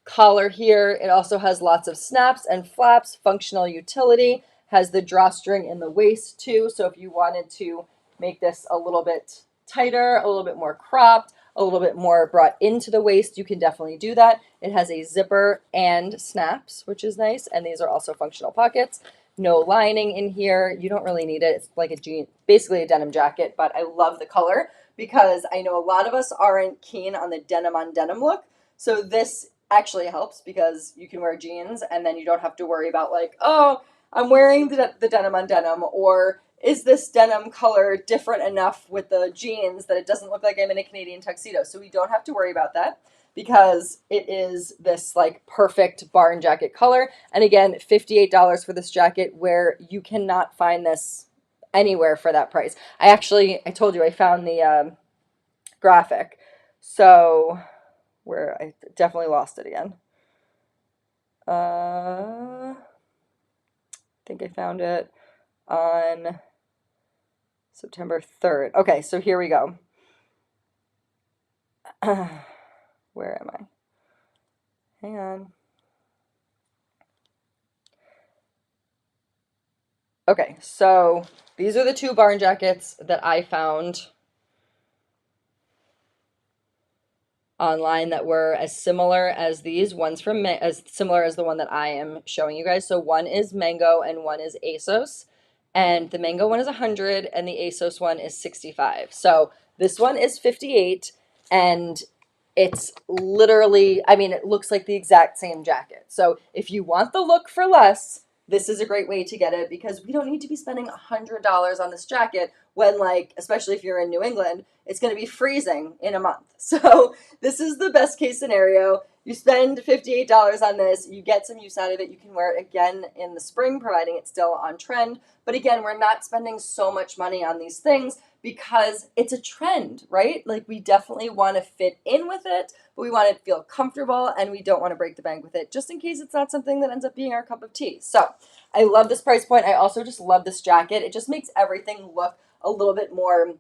collar here. It also has lots of snaps and flaps, functional utility, has the drawstring in the waist too. So if you wanted to make this a little bit tighter, a little bit more cropped, a little bit more brought into the waist, you can definitely do that. It has a zipper and snaps, which is nice. And these are also functional pockets. No lining in here. You don't really need it. It's like a jean, basically a denim jacket, but I love the color because I know a lot of us aren't keen on the denim on denim look. So this actually helps because you can wear jeans and then you don't have to worry about like, oh, I'm wearing the denim on denim, or is this denim color different enough with the jeans that it doesn't look like I'm in a Canadian tuxedo? So we don't have to worry about that because it is this like perfect barn jacket color. And again, $58 for this jacket, where you cannot find this anywhere for that price. I told you I found the graphic. So where I definitely lost it again. I think I found it on September 3rd. Okay, so here we go. Where am I? Hang on. Okay, so these are the two barn jackets that I found online that were as similar as these. One's from as similar as the one that I am showing you guys. So one is Mango and one is ASOS. And the Mango one is 100 and the ASOS one is 65. So this one is 58 and it's literally, I mean, it looks like the exact same jacket. So if you want the look for less, this is a great way to get it because we don't need to be spending $100 on this jacket when, like, especially if you're in New England, it's going to be freezing in a month. So this is the best case scenario. You spend $58 on this, you get some use out of it. You can wear it again in the spring, providing it's still on trend. But again, we're not spending so much money on these things because it's a trend, right? Like, we definitely want to fit in with it, but we want to feel comfortable and we don't want to break the bank with it, just in case it's not something that ends up being our cup of tea. So I love this price point. I also just love this jacket. It just makes everything look a little bit more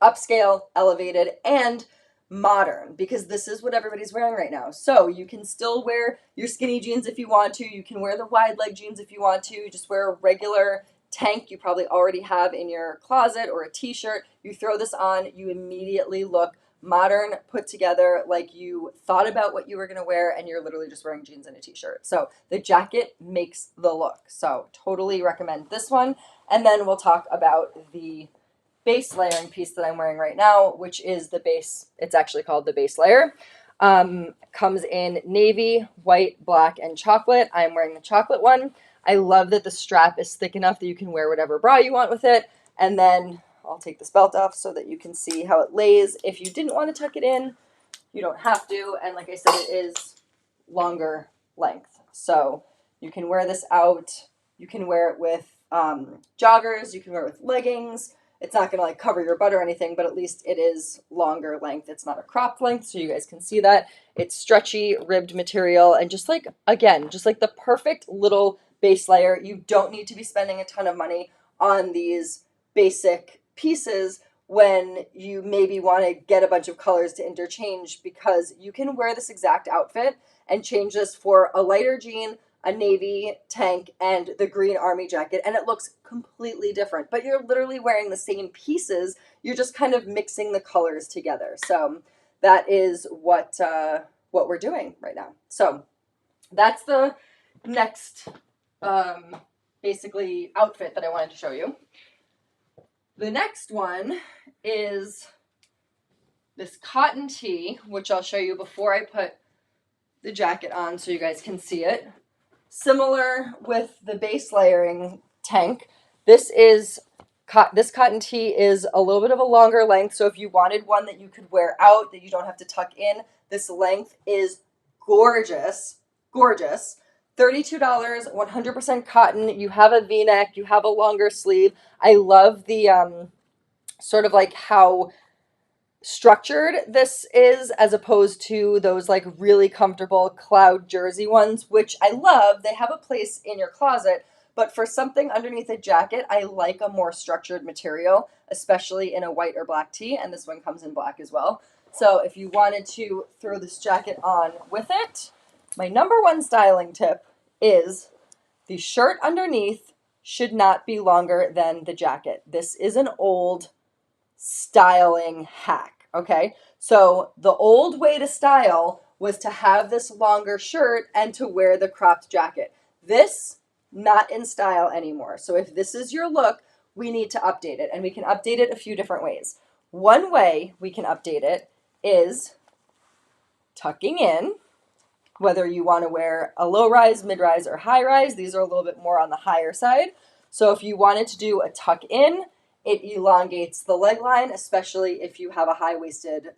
upscale, elevated, and modern, because this is what everybody's wearing right now. So you can still wear your skinny jeans if you want to. You can wear the wide leg jeans if you want to. Just wear a regular tank you probably already have in your closet, or a t-shirt. You throw this on, you immediately look modern, put together, like you thought about what you were going to wear, and you're literally just wearing jeans and a t-shirt. So the jacket makes the look. So totally recommend this one. And then we'll talk about the base layering piece that I'm wearing right now, which is the base. It's actually called the base layer. Comes in navy, white, black, and chocolate. I'm wearing the chocolate one. I love that the strap is thick enough that you can wear whatever bra you want with it. And then I'll take this belt off so that you can see how it lays. If you didn't want to tuck it in, you don't have to. And like I said, it is longer length. So you can wear this out. You can wear it with joggers. You can wear it with leggings. It's not going to like cover your butt or anything, but at least it is longer length. It's not a cropped length, so you guys can see that. It's stretchy, ribbed material, and just like, again, just like the perfect little base layer. You don't need to be spending a ton of money on these basic pieces when you maybe want to get a bunch of colors to interchange, because you can wear this exact outfit and change this for a lighter jean, a navy tank, and the green army jacket, and it looks completely different, but you're literally wearing the same pieces. You're just kind of mixing the colors together. So that is what we're doing right now. So that's the next basically outfit that I wanted to show you. The next one is this cotton tee, which I'll show you before I put the jacket on so you guys can see it. Similar with the base layering tank, this cotton tee is a little bit of a longer length. So if you wanted one that you could wear out, that you don't have to tuck in, this length is gorgeous, gorgeous. $32, 100% cotton. You have a V-neck, you have a longer sleeve. I love the sort of like how structured this is as opposed to those like really comfortable cloud jersey ones, which I love. They have a place in your closet, but for something underneath a jacket, I like a more structured material, especially in a white or black tee, and this one comes in black as well. So if you wanted to throw this jacket on with it, my number one styling tip is the shirt underneath should not be longer than the jacket. This is an old styling hack, okay? So the old way to style was to have this longer shirt and to wear the cropped jacket. This, not in style anymore. So if this is your look, we need to update it, and we can update it a few different ways. One way we can update it is tucking in, whether you want to wear a low rise, mid rise, or high rise. These are a little bit more on the higher side. So if you wanted to do a tuck in, it elongates the leg line, especially if you have a high-waisted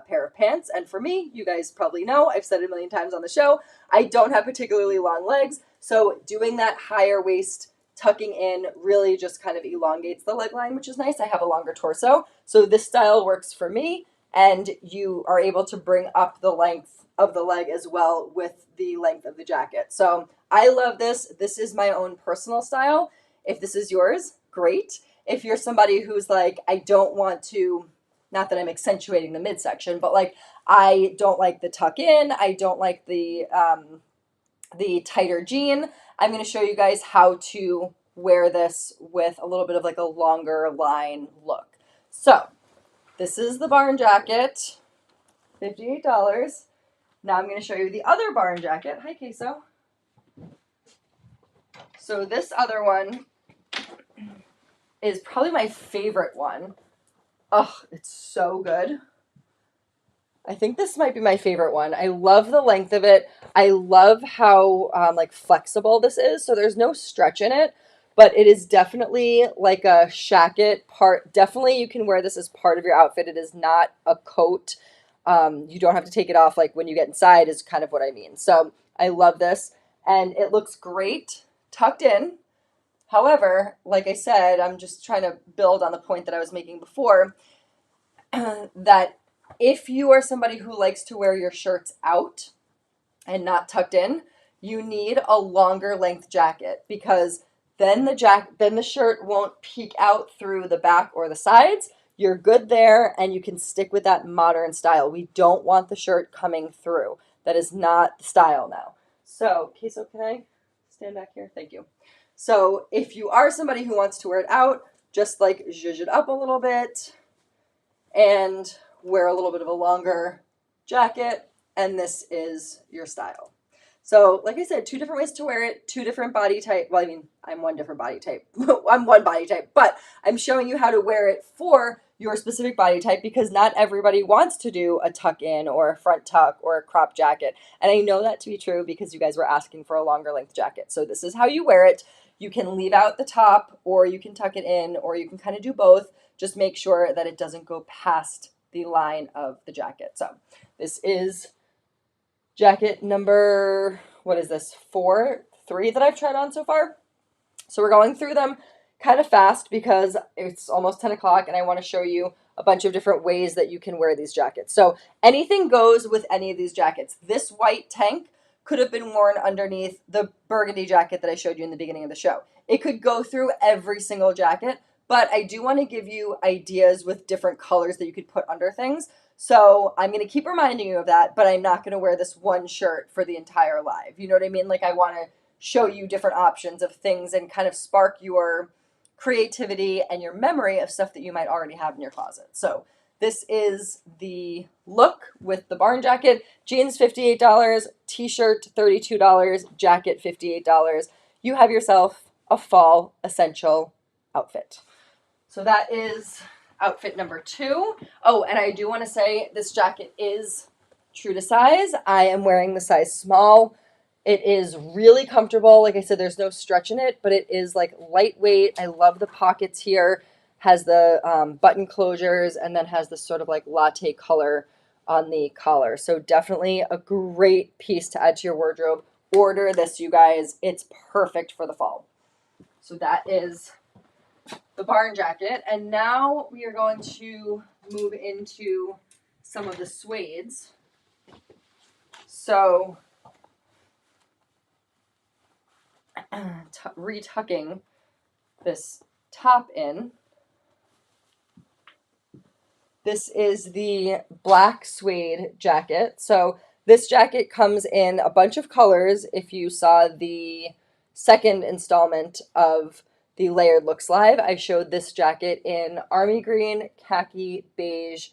pair of pants. And for me, you guys probably know, I've said it a million times on the show, I don't have particularly long legs. So doing that higher waist tucking in really just kind of elongates the leg line, which is nice. I have a longer torso. So this style works for me, and you are able to bring up the length of the leg as well with the length of the jacket. So I love this. This is my own personal style. If this is yours, great. If you're somebody who's like, I don't want to, not that I'm accentuating the midsection, but like, I don't like the tuck in, I don't like the tighter jean, I'm going to show you guys how to wear this with a little bit of like a longer line look. So this is the barn jacket, $58. Now I'm going to show you the other barn jacket. Hi, Queso. So this other one is probably my favorite one. Oh, it's so good. I think this might be my favorite one. I love the length of it. I love how like flexible this is. So there's no stretch in it, but it is definitely like a shacket part. Definitely you can wear this as part of your outfit. It is not a coat. You don't have to take it off like when you get inside is kind of what I mean. So I love this, and it looks great tucked in. However, like I said, I'm just trying to build on the point that I was making before, that if you are somebody who likes to wear your shirts out and not tucked in, you need a longer length jacket, because then the shirt won't peek out through the back or the sides. You're good there, and you can stick with that modern style. We don't want the shirt coming through. That is not the style now. So, Queso, can I stand back here? Thank you. So if you are somebody who wants to wear it out, just like zhuzh it up a little bit and wear a little bit of a longer jacket, and this is your style. So like I said, two different ways to wear it, two different body type. Well, I mean, I'm one different body type. I'm one body type, but I'm showing you how to wear it for your specific body type, because not everybody wants to do a tuck in or a front tuck or a crop jacket. And I know that to be true because you guys were asking for a longer length jacket. So this is how you wear it. You can leave out the top, or you can tuck it in, or you can kind of do both. Just make sure that it doesn't go past the line of the jacket. So this is jacket number, what is this, 3 that I've tried on so far. So we're going through them kind of fast because it's almost 10 o'clock and I want to show you a bunch of different ways that you can wear these jackets. So anything goes with any of these jackets. This white tank could have been worn underneath the burgundy jacket that I showed you in the beginning of the show. It could go through every single jacket, but I do want to give you ideas with different colors that you could put under things. So I'm going to keep reminding you of that, but I'm not going to wear this one shirt for the entire live. You know what I mean? Like, I want to show you different options of things and kind of spark your creativity and your memory of stuff that you might already have in your closet. So this is the look with the barn jacket. Jeans, $58, t-shirt, $32, jacket, $58. You have yourself a fall essential outfit. So that is outfit number 2. Oh, and I do want to say this jacket is true to size. I am wearing the size small. It is really comfortable. Like I said, there's no stretch in it, but it is like lightweight. I love the pockets here. Has the button closures, and then has this sort of like latte color on the collar. So definitely a great piece to add to your wardrobe. Order this, you guys. It's perfect for the fall. So that is the barn jacket. And now we are going to move into some of the suedes. So retucking this top in. This is the black suede jacket. So this jacket comes in a bunch of colors. If you saw the second installment of the Layered Looks Live, I showed this jacket in army green, khaki, beige,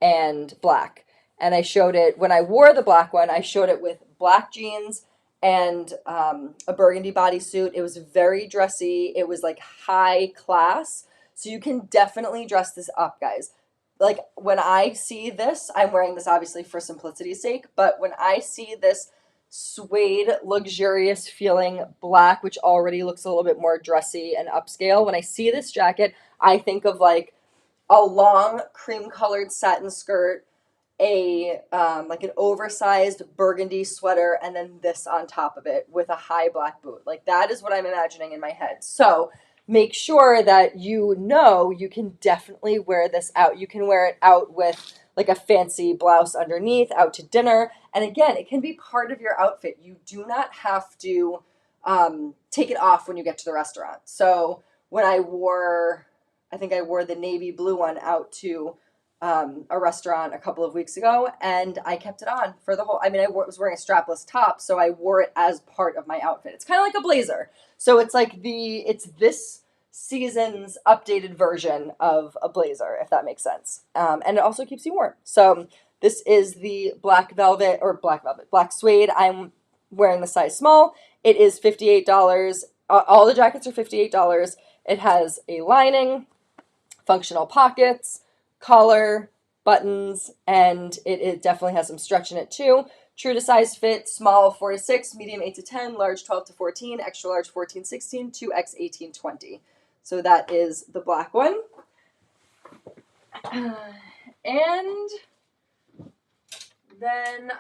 and black. And I showed it, when I wore the black one, I showed it with black jeans and a burgundy bodysuit. It was very dressy. It was like high class. So you can definitely dress this up, guys. Like when I see this, I'm wearing this obviously for simplicity's sake, but when I see this suede, luxurious feeling black, which already looks a little bit more dressy and upscale, when I see this jacket, I think of like a long cream colored satin skirt, a like an oversized burgundy sweater, and then this on top of it with a high black boot. Like that is what I'm imagining in my head. So make sure that you know you can definitely wear this out. You can wear it out with like a fancy blouse underneath, out to dinner. And again, it can be part of your outfit. You do not have to take it off when you get to the restaurant. So when I think I wore the navy blue one out to a restaurant a couple of weeks ago, and I kept it on for the whole. I mean, was wearing a strapless top, so I wore it as part of my outfit. It's kind of like a blazer, so it's like it's this season's updated version of a blazer, if that makes sense. And it also keeps you warm. So this is the black suede. I'm wearing the size small. It is $58. All the jackets are $58. It has a lining, functional pockets, collar, buttons, and it definitely has some stretch in it too. True to size fit, small 4 to 6, medium 8 to 10, large 12 to 14, extra large 14, 16, 2X 18, 20. So that is the black one. And then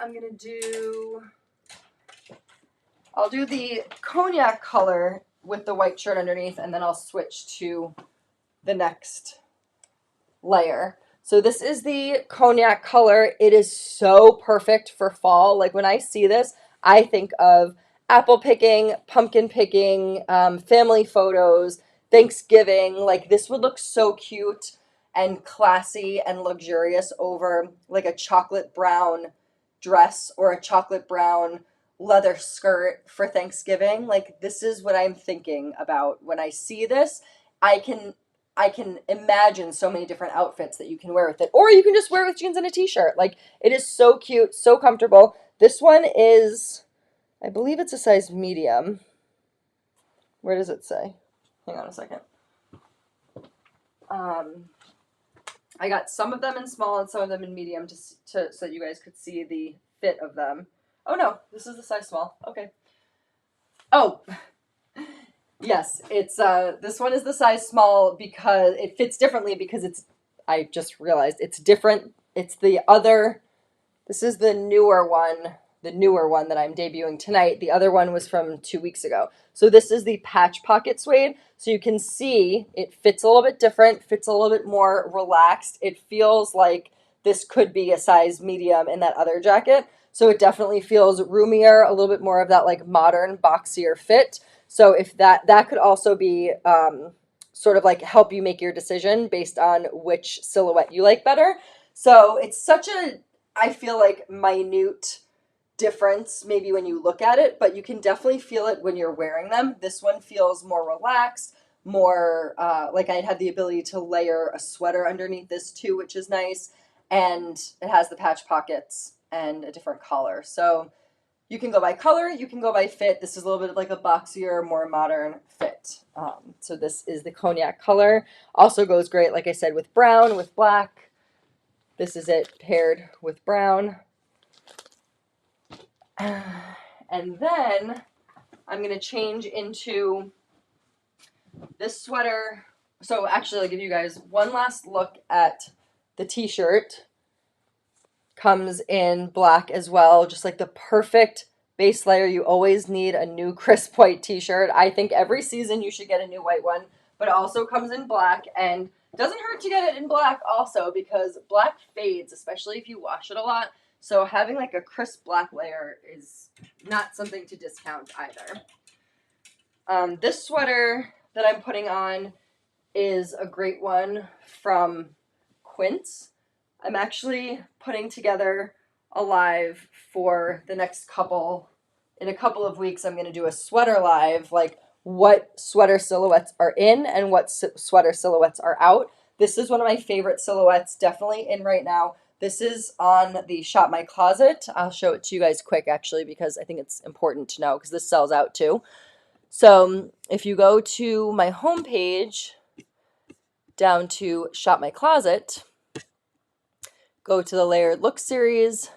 I'll do the cognac color with the white shirt underneath, and then I'll switch to the next layer. So this is the cognac color. It is so perfect for fall. Like when I see this, I think of apple picking, pumpkin picking, family photos, Thanksgiving. Like this would look so cute and classy and luxurious over like a chocolate brown dress or a chocolate brown leather skirt for Thanksgiving. Like this is what I'm thinking about when I see this. I can imagine so many different outfits that you can wear with it. Or you can just wear it with jeans and a t-shirt. Like, it is so cute, so comfortable. This one is, I believe it's a size medium. Where does it say? Hang on a second. I got some of them in small and some of them in medium so that you guys could see the fit of them. Oh no, this is the size small. Okay. Oh, yes, it's this one is the size small because it fits differently because I just realized it's different. It's this is the newer one that I'm debuting tonight. The other one was from 2 weeks ago. So this is the patch pocket suede. So you can see it fits a little bit different, fits a little bit more relaxed. It feels like this could be a size medium in that other jacket. So it definitely feels roomier, a little bit more of that like modern boxier fit. So if that could also be sort of like help you make your decision based on which silhouette you like better. So it's such I feel like minute difference maybe when you look at it, but you can definitely feel it when you're wearing them. This one feels more relaxed, more like I had the ability to layer a sweater underneath this too, which is nice. And it has the patch pockets and a different collar. So you can go by color, you can go by fit. This is a little bit like a boxier, more modern fit. So this is the cognac color. Also goes great, like I said, with brown, with black. This is it paired with brown. And then I'm going to change into this sweater. So actually, I'll give you guys one last look at the t-shirt Comes in black as well, just like the perfect base layer. You always need a new crisp white t-shirt. I think every season you should get a new white one, but it also comes in black, and doesn't hurt to get it in black also because black fades, especially if you wash it a lot. So having like a crisp black layer is not something to discount either. This sweater that I'm putting on is a great one from Quince. I'm actually putting together a live for the next in a couple of weeks. I'm going to do a sweater live, like what sweater silhouettes are in and what sweater silhouettes are out. This is one of my favorite silhouettes, definitely in right now. This is on the Shop My Closet. I'll show it to you guys quick actually because I think it's important to know because this sells out too. So if you go to my homepage, down to Shop My Closet, go to the Layered Look series,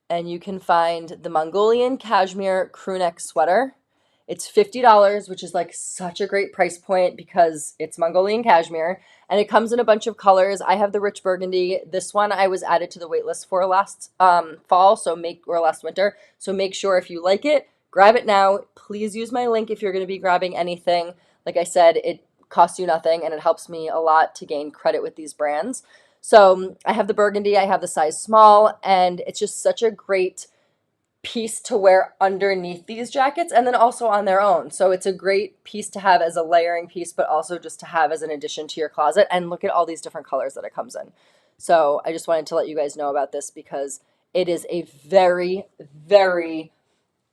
and you can find the Mongolian Cashmere crew neck sweater. It's $50, which is like such a great price point because it's Mongolian cashmere, and it comes in a bunch of colors. I have the rich burgundy. This one I was added to the wait list for last fall, or last winter. So make sure if you like it, grab it now. Please use my link if you're going to be grabbing anything. Like I said, it costs you nothing, and it helps me a lot to gain credit with these brands. So I have the burgundy, I have the size small, and it's just such a great piece to wear underneath these jackets and then also on their own. So it's a great piece to have as a layering piece, but also just to have as an addition to your closet. And look at all these different colors that it comes in. So I just wanted to let you guys know about this because it is a very, very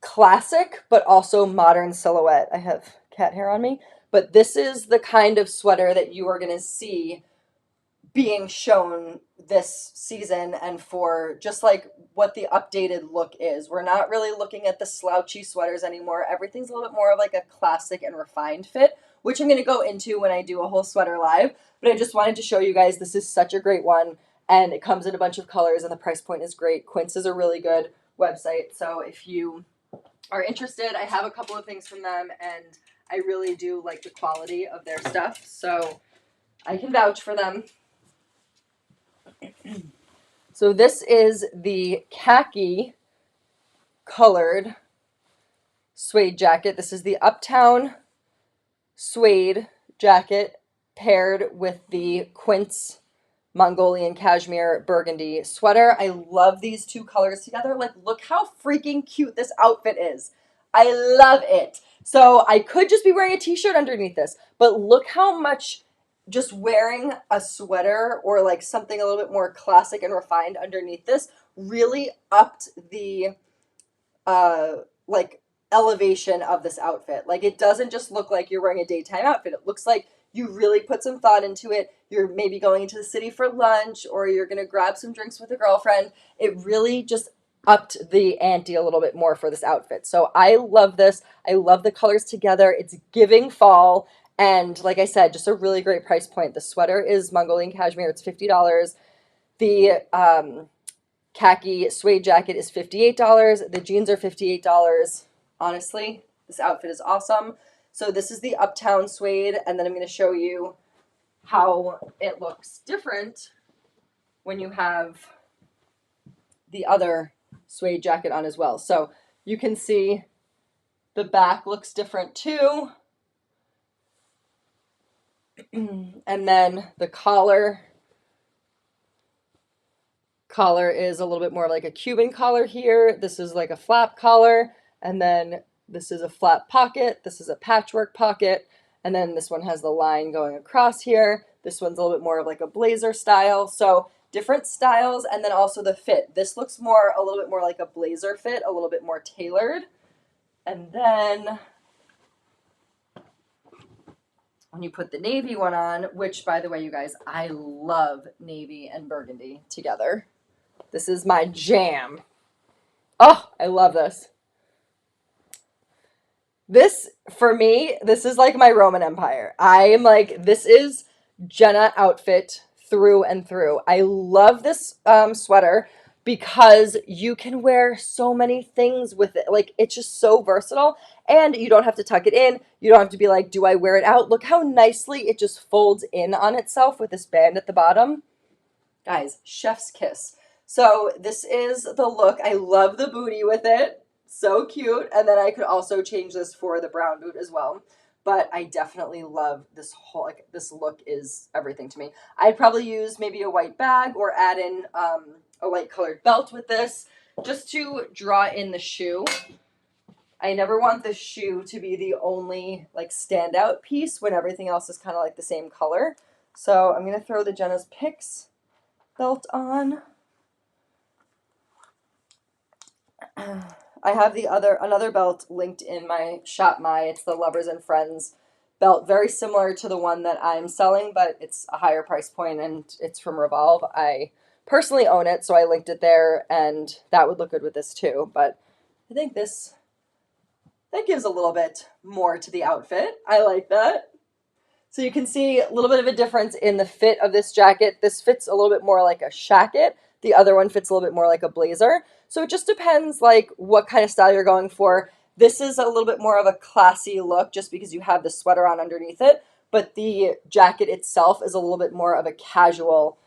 classic, but also modern silhouette. I have cat hair on me, but this is the kind of sweater that you are going to see being shown this season and for just like what the updated look is. We're not really looking at the slouchy sweaters anymore. Everything's a little bit more of like a classic and refined fit, which I'm going to go into when I do a whole sweater live. But I just wanted to show you guys this is such a great one, and it comes in a bunch of colors, and the price point is great. Quince is a really good website, so if you are interested, I have a couple of things from them, and I really do like the quality of their stuff, so I can vouch for them. So this is the khaki colored suede jacket. This is the Uptown suede jacket paired with the Quince Mongolian cashmere burgundy sweater. I love these two colors together. Like, look how freaking cute this outfit is. I love it. So I could just be wearing a t-shirt underneath this, but look how much just wearing a sweater or like something a little bit more classic and refined underneath this really upped the like elevation of this outfit. Like, it doesn't just look like you're wearing a daytime outfit. It looks like you really put some thought into it. You're maybe going into the city for lunch, or you're going to grab some drinks with a girlfriend. It really just upped the ante a little bit more for this outfit. So I love this. I love the colors together. It's giving fall. And like I said, just a really great price point. The sweater is Mongolian cashmere. It's $50. The khaki suede jacket is $58. The jeans are $58. Honestly, this outfit is awesome. So this is the Uptown suede, and then I'm going to show you how it looks different when you have the other suede jacket on as well. So you can see the back looks different too. And then the collar is a little bit more like a Cuban collar here. This is like a flap collar, and then this is a flat pocket. This is a patchwork pocket, and then this one has the line going across here. This one's a little bit more of like a blazer style. So different styles, and then also the fit. This looks a little bit more like a blazer fit, a little bit more tailored. And then when you put the navy one on, which, by the way, you guys, I love navy and burgundy together. This is my jam. Oh, I love this. This, for me, this is like my Roman Empire. I am like, this is Jenna outfit through and through. I love this sweater because you can wear so many things with it. Like, it's just so versatile, and you don't have to tuck it in. You don't have to be like, do I wear it out? Look how nicely it just folds in on itself with this band at the bottom. Guys, chef's kiss. So this is the look. I love the booty with it. So cute. And then I could also change this for the brown boot as well. But I definitely love this whole, like, this look is everything to me. I'd probably use maybe a white bag or add in a light colored belt with this just to draw in the shoe. I never want the shoe to be the only like standout piece when everything else is kind of like the same color. So I'm going to throw the Jenna's Picks belt on. I have another belt linked in my Shop My. It's the Lovers and Friends belt, very similar to the one that I'm selling, but it's a higher price point and it's from Revolve. I personally own it, so I linked it there, and that would look good with this too. But I think that gives a little bit more to the outfit. I like that. So you can see a little bit of a difference in the fit of this jacket. This fits a little bit more like a shacket. The other one fits a little bit more like a blazer. So it just depends like what kind of style you're going for. This is a little bit more of a classy look just because you have the sweater on underneath it. But the jacket itself is a little bit more of a casual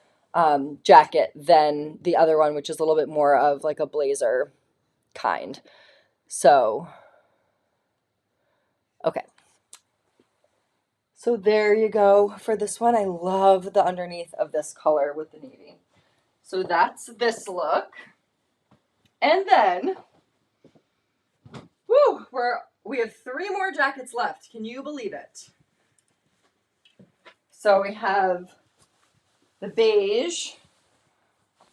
jacket than the other one, which is a little bit more of like a blazer kind. So, okay. So there you go for this one. I love the underneath of this color with the navy. So that's this look. And then, we have 3 more jackets left. Can you believe it? So we have the beige,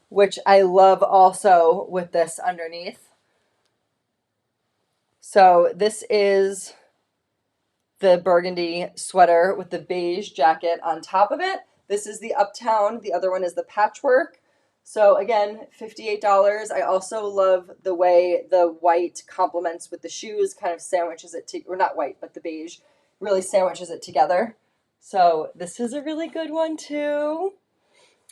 which I love also with this underneath. So this is the burgundy sweater with the beige jacket on top of it. This is the Uptown. The other one is the patchwork. So again, $58. I also love the way the white complements with the shoes, kind of sandwiches it, or not white, but the beige really sandwiches it together. So this is a really good one too.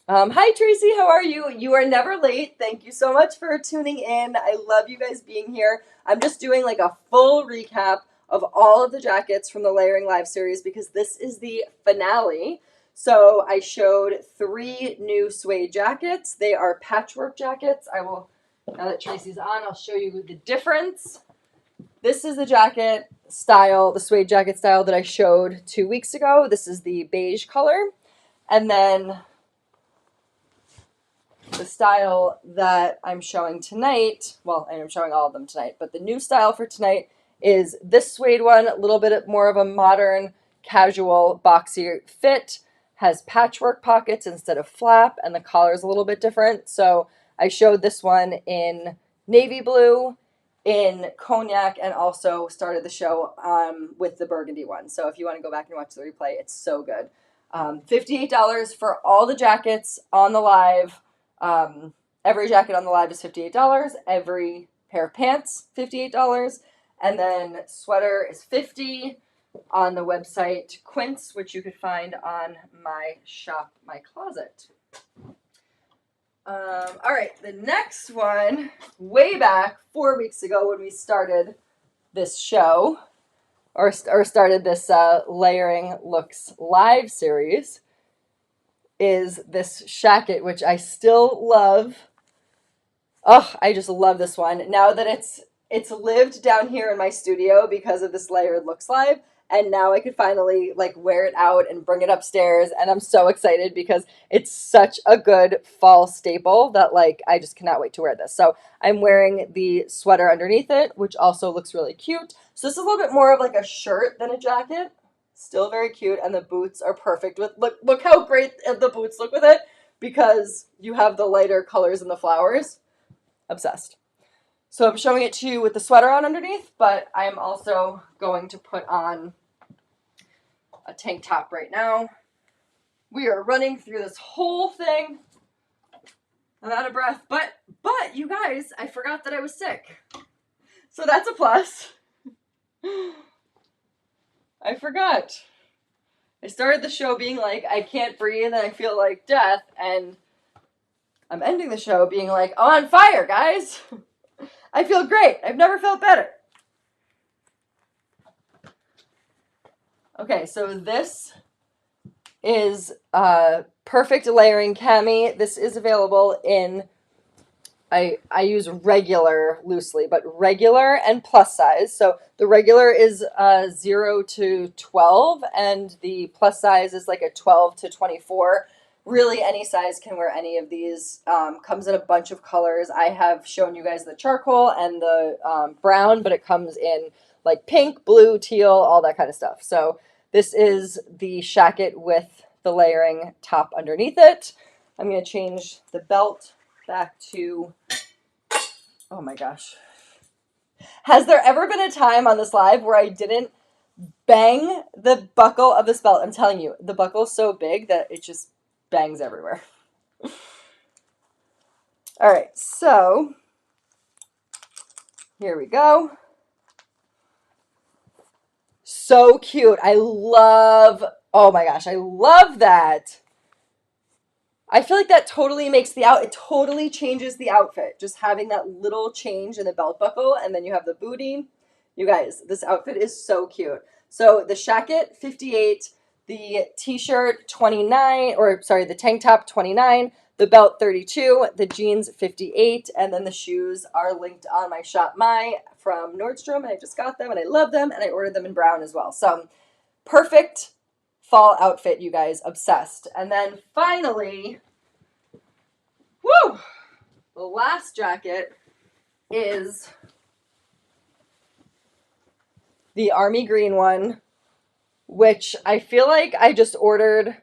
Hi Tracy, how are you? You are never late. Thank you so much for tuning in. I love you guys being here. I'm just doing like a full recap of all of the jackets from the Layering Live series because this is the finale. So I showed 3 new suede jackets. They are patchwork jackets. Now that Tracy's on, I'll show you the difference. This is the jacket style, the suede jacket style that I showed 2 weeks ago. This is the beige color. And then the style that I'm showing tonight, well, I'm showing all of them tonight, but the new style for tonight is this suede one, a little bit more of a modern, casual, boxy fit, has patchwork pockets instead of flap, and the collar is a little bit different. So I showed this one in navy blue, in cognac, and also started the show with the burgundy one. So if you want to go back and watch the replay, it's so good. $58 for all the jackets on the live. Every jacket on the live is $58. Every pair of pants, $58. And then sweater is $50 on the website Quince, which you could find on my Shop My Closet. All right, the next one, way back 4 weeks ago when we started this show, or started this Layering Looks live series, is this shacket, which I still love. Oh, I just love this one. Now that it's lived down here in my studio because of this Layered Looks live, and now I could finally like wear it out and bring it upstairs, and I'm so excited because it's such a good fall staple that like I just cannot wait to wear this. So I'm wearing the sweater underneath it, which also looks really cute. So this is a little bit more of like a shirt than a jacket. Still very cute, and the boots are perfect with look how great the boots look with it because you have the lighter colors and the flowers. Obsessed. So I'm showing it to you with the sweater on underneath, but I am also going to put on a tank top right now. We are running through this whole thing. I'm out of breath, but you guys, I forgot that I was sick. So that's a plus. I forgot. I started the show being like, I can't breathe and I feel like death, and I'm ending the show being like, oh, on fire, guys. I feel great. I've never felt better. Okay, so this is perfect layering cami. This is available in, I use regular loosely, but regular and plus size. So the regular is 0 to 12, and the plus size is like a 12 to 24. Really, any size can wear any of these. Comes in a bunch of colors. I have shown you guys the charcoal and the brown, but it comes in like pink, blue, teal, all that kind of stuff. So this is the shacket with the layering top underneath it. I'm going to change the belt back to, oh my gosh. Has there ever been a time on this live where I didn't bang the buckle of this belt? I'm telling you, the buckle is so big that it just bangs everywhere. All right, so here we go. So cute. I love, oh my gosh, I love that. I feel like that totally makes it totally changes the outfit. Just having that little change in the belt buckle, and then you have the booty. You guys, this outfit is so cute. So the shacket, 58, the t-shirt, 29, or sorry, the tank top, 29, the belt, 32, the jeans, 58, and then the shoes are linked on my Shop My from Nordstrom, and I just got them, and I love them, and I ordered them in brown as well. So perfect fall outfit, you guys, obsessed. And then finally, woo, the last jacket is the army green one, which I feel like I just ordered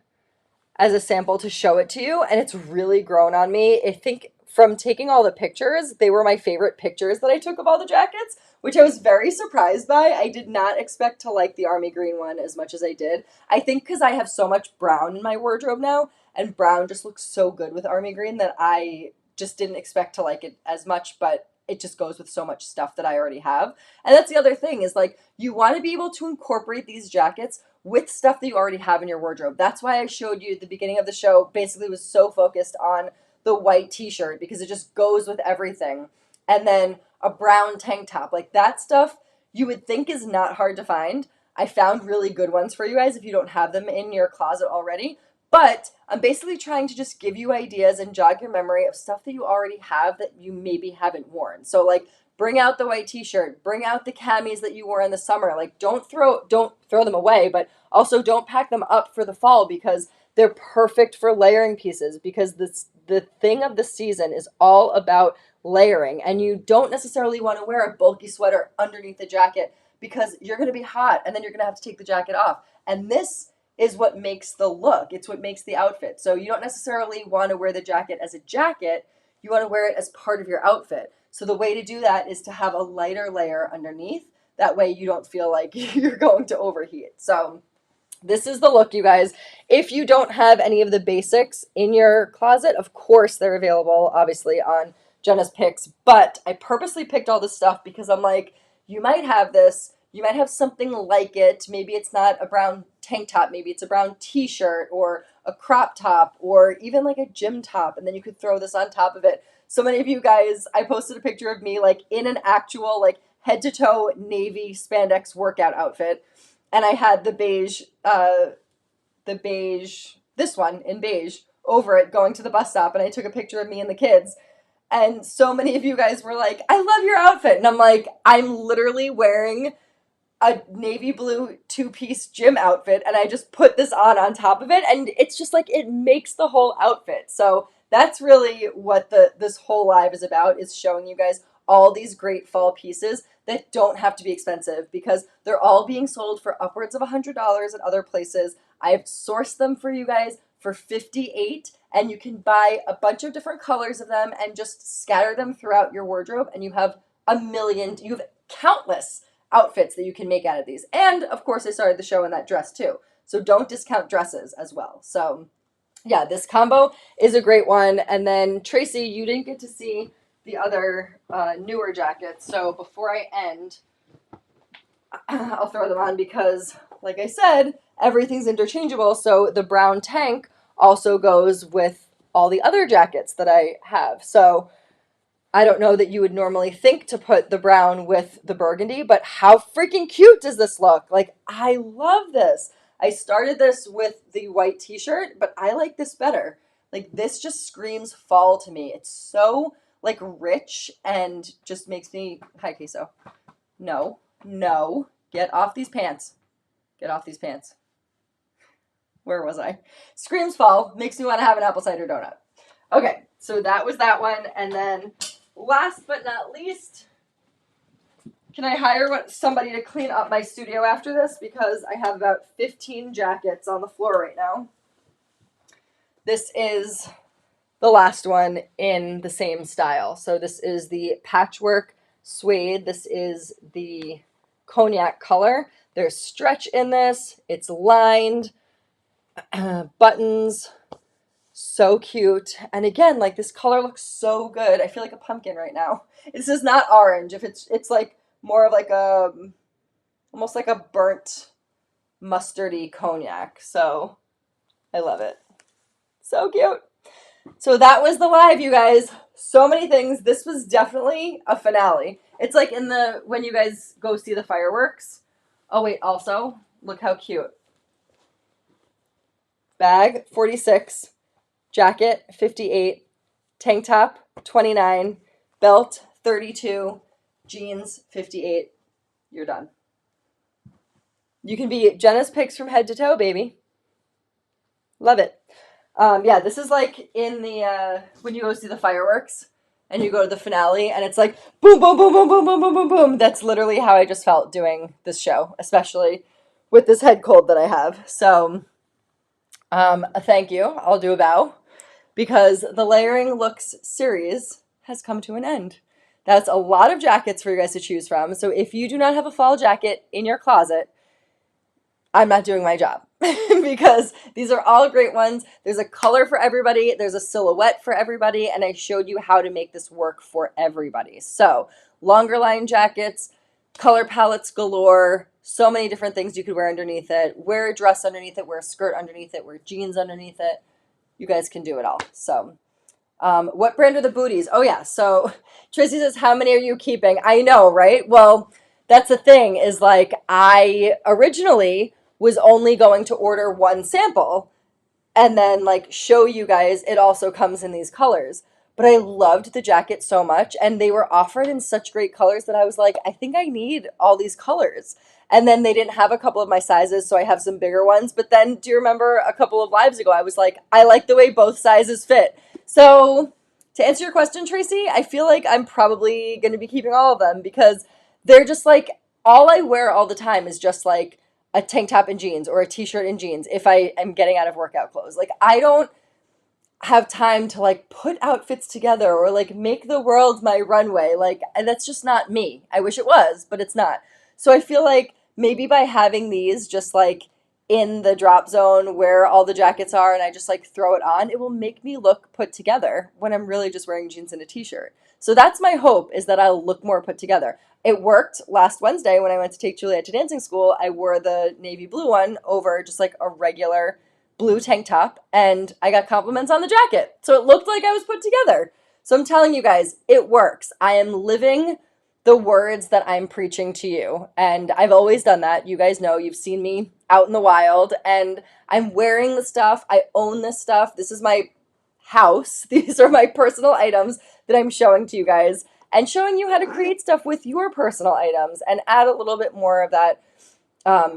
as a sample to show it to you, and it's really grown on me. I think from taking all the pictures, they were my favorite pictures that I took of all the jackets, which I was very surprised by. I did not expect to like the army green one as much as I did. I think because I have so much brown in my wardrobe now, and brown just looks so good with army green, that I just didn't expect to like it as much, but it just goes with so much stuff that I already have. And that's the other thing, is like, you want to be able to incorporate these jackets with stuff that you already have in your wardrobe. That's why I showed you at the beginning of the show, basically was so focused on the white t-shirt, because it just goes with everything. And then a brown tank top. Like, that stuff you would think is not hard to find. I found really good ones for you guys if you don't have them in your closet already. But I'm basically trying to just give you ideas and jog your memory of stuff that you already have that you maybe haven't worn. So like, bring out the white t-shirt, bring out the camis that you wore in the summer. Like, don't throw them away, but also don't pack them up for the fall, because they're perfect for layering pieces, because the thing of the season is all about layering, and you don't necessarily want to wear a bulky sweater underneath the jacket, because you're going to be hot and then you're going to have to take the jacket off. And this is what makes the look. It's what makes the outfit. So you don't necessarily want to wear the jacket as a jacket. You want to wear it as part of your outfit. So the way to do that is to have a lighter layer underneath. That way you don't feel like you're going to overheat. So this is the look, you guys. If you don't have any of the basics in your closet, of course they're available, obviously, on Jena's Picks. But I purposely picked all this stuff because I'm like, you might have this. You might have something like it. Maybe it's not a brown tank top. Maybe it's a brown t-shirt or a crop top or even like a gym top. And then you could throw this on top of it. So many of you guys, I posted a picture of me like in an actual like head to toe navy spandex workout outfit. And I had this one in beige over it going to the bus stop. And I took a picture of me and the kids. And so many of you guys were like, I love your outfit. And I'm like, I'm literally wearing a navy blue two-piece gym outfit, and I just put this on top of it, and it's just like, it makes the whole outfit. So that's really what this whole live is about, is showing you guys all these great fall pieces that don't have to be expensive, because they're all being sold for upwards of $100 at other places. I've sourced them for you guys for $58, and you can buy a bunch of different colors of them and just scatter them throughout your wardrobe, and you have countless outfits that you can make out of these. And of course, I started the show in that dress too. So don't discount dresses as well. So yeah, this combo is a great one. And then Tracy, you didn't get to see the other newer jackets. So before I end, I'll throw them on because, like I said, everything's interchangeable. So the brown tank also goes with all the other jackets that I have. So I don't know that you would normally think to put the brown with the burgundy, but how freaking cute does this look? Like, I love this. I started this with the white t-shirt, but I like this better. Like this just screams fall to me. It's so like rich and just makes me, hi queso. No, no, get off these pants. Get off these pants. Where was I? Screams fall, makes me want to have an apple cider donut. Okay, so that was that one. And then last but not least, can I hire somebody to clean up my studio after this? Because I have about 15 jackets on the floor right now. This is the last one in the same style. So this is the patchwork suede. This is the cognac color. There's stretch in this. It's lined, buttons, so cute. And again, like this color looks so good. I feel like a pumpkin right now. This is not orange. If it's like more of like a, almost like a burnt mustardy cognac. So I love it. So cute. So that was the live, you guys. So many things. This was definitely a finale. It's like in the, when you guys go see the fireworks. Oh wait, also, look how cute. Bag, 46. Jacket, 58. Tank top, 29. Belt, 32. Jeans, 58. You're done. You can be Jenna's picks from head to toe, baby. Love it. Yeah, this is like in the, when you go see the fireworks and you go to the finale and it's like boom, boom, boom, boom, boom, boom, boom, boom, boom. That's literally how I just felt doing this show, especially with this head cold that I have. So, a thank you. I'll do a bow because the Layering Looks series has come to an end. That's a lot of jackets for you guys to choose from. So if you do not have a fall jacket in your closet, I'm not doing my job because these are all great ones. There's a color for everybody. There's a silhouette for everybody. And I showed you how to make this work for everybody. So longer line jackets, color palettes galore, so many different things you could wear underneath it. Wear a dress underneath it, wear a skirt underneath it, wear jeans underneath it. You guys can do it all. So what brand are the booties? Oh yeah. So Tracy says, how many are you keeping? I know, right? Well, that's the thing is like I originally was only going to order one sample and then like show you guys it also comes in these colors. But I loved the jacket so much and they were offered in such great colors that I was like, I think I need all these colors. And then they didn't have a couple of my sizes, so I have some bigger ones. But then do you remember a couple of lives ago, I was like, I like the way both sizes fit. So to answer your question, Tracy, I feel like I'm probably going to be keeping all of them because they're just like, all I wear all the time is just like a tank top and jeans or a t-shirt and jeans if I am getting out of workout clothes. Like I don't have time to like put outfits together or like make the world my runway. Like that's just not me. I wish it was, but it's not. So I feel like maybe by having these just like in the drop zone where all the jackets are and I just like throw it on, it will make me look put together when I'm really just wearing jeans and a t-shirt. So that's my hope, is that I'll look more put together. It worked last Wednesday when I went to take Juliet to dancing school. I wore the navy blue one over just like a regular blue tank top and I got compliments on the jacket. So it looked like I was put together. So I'm telling you guys, it works. I am living the words that I'm preaching to you. And I've always done that. You guys know, you've seen me out in the wild and I'm wearing the stuff. I own this stuff. This is my house. These are my personal items that I'm showing to you guys and showing you how to create stuff with your personal items and add a little bit more of that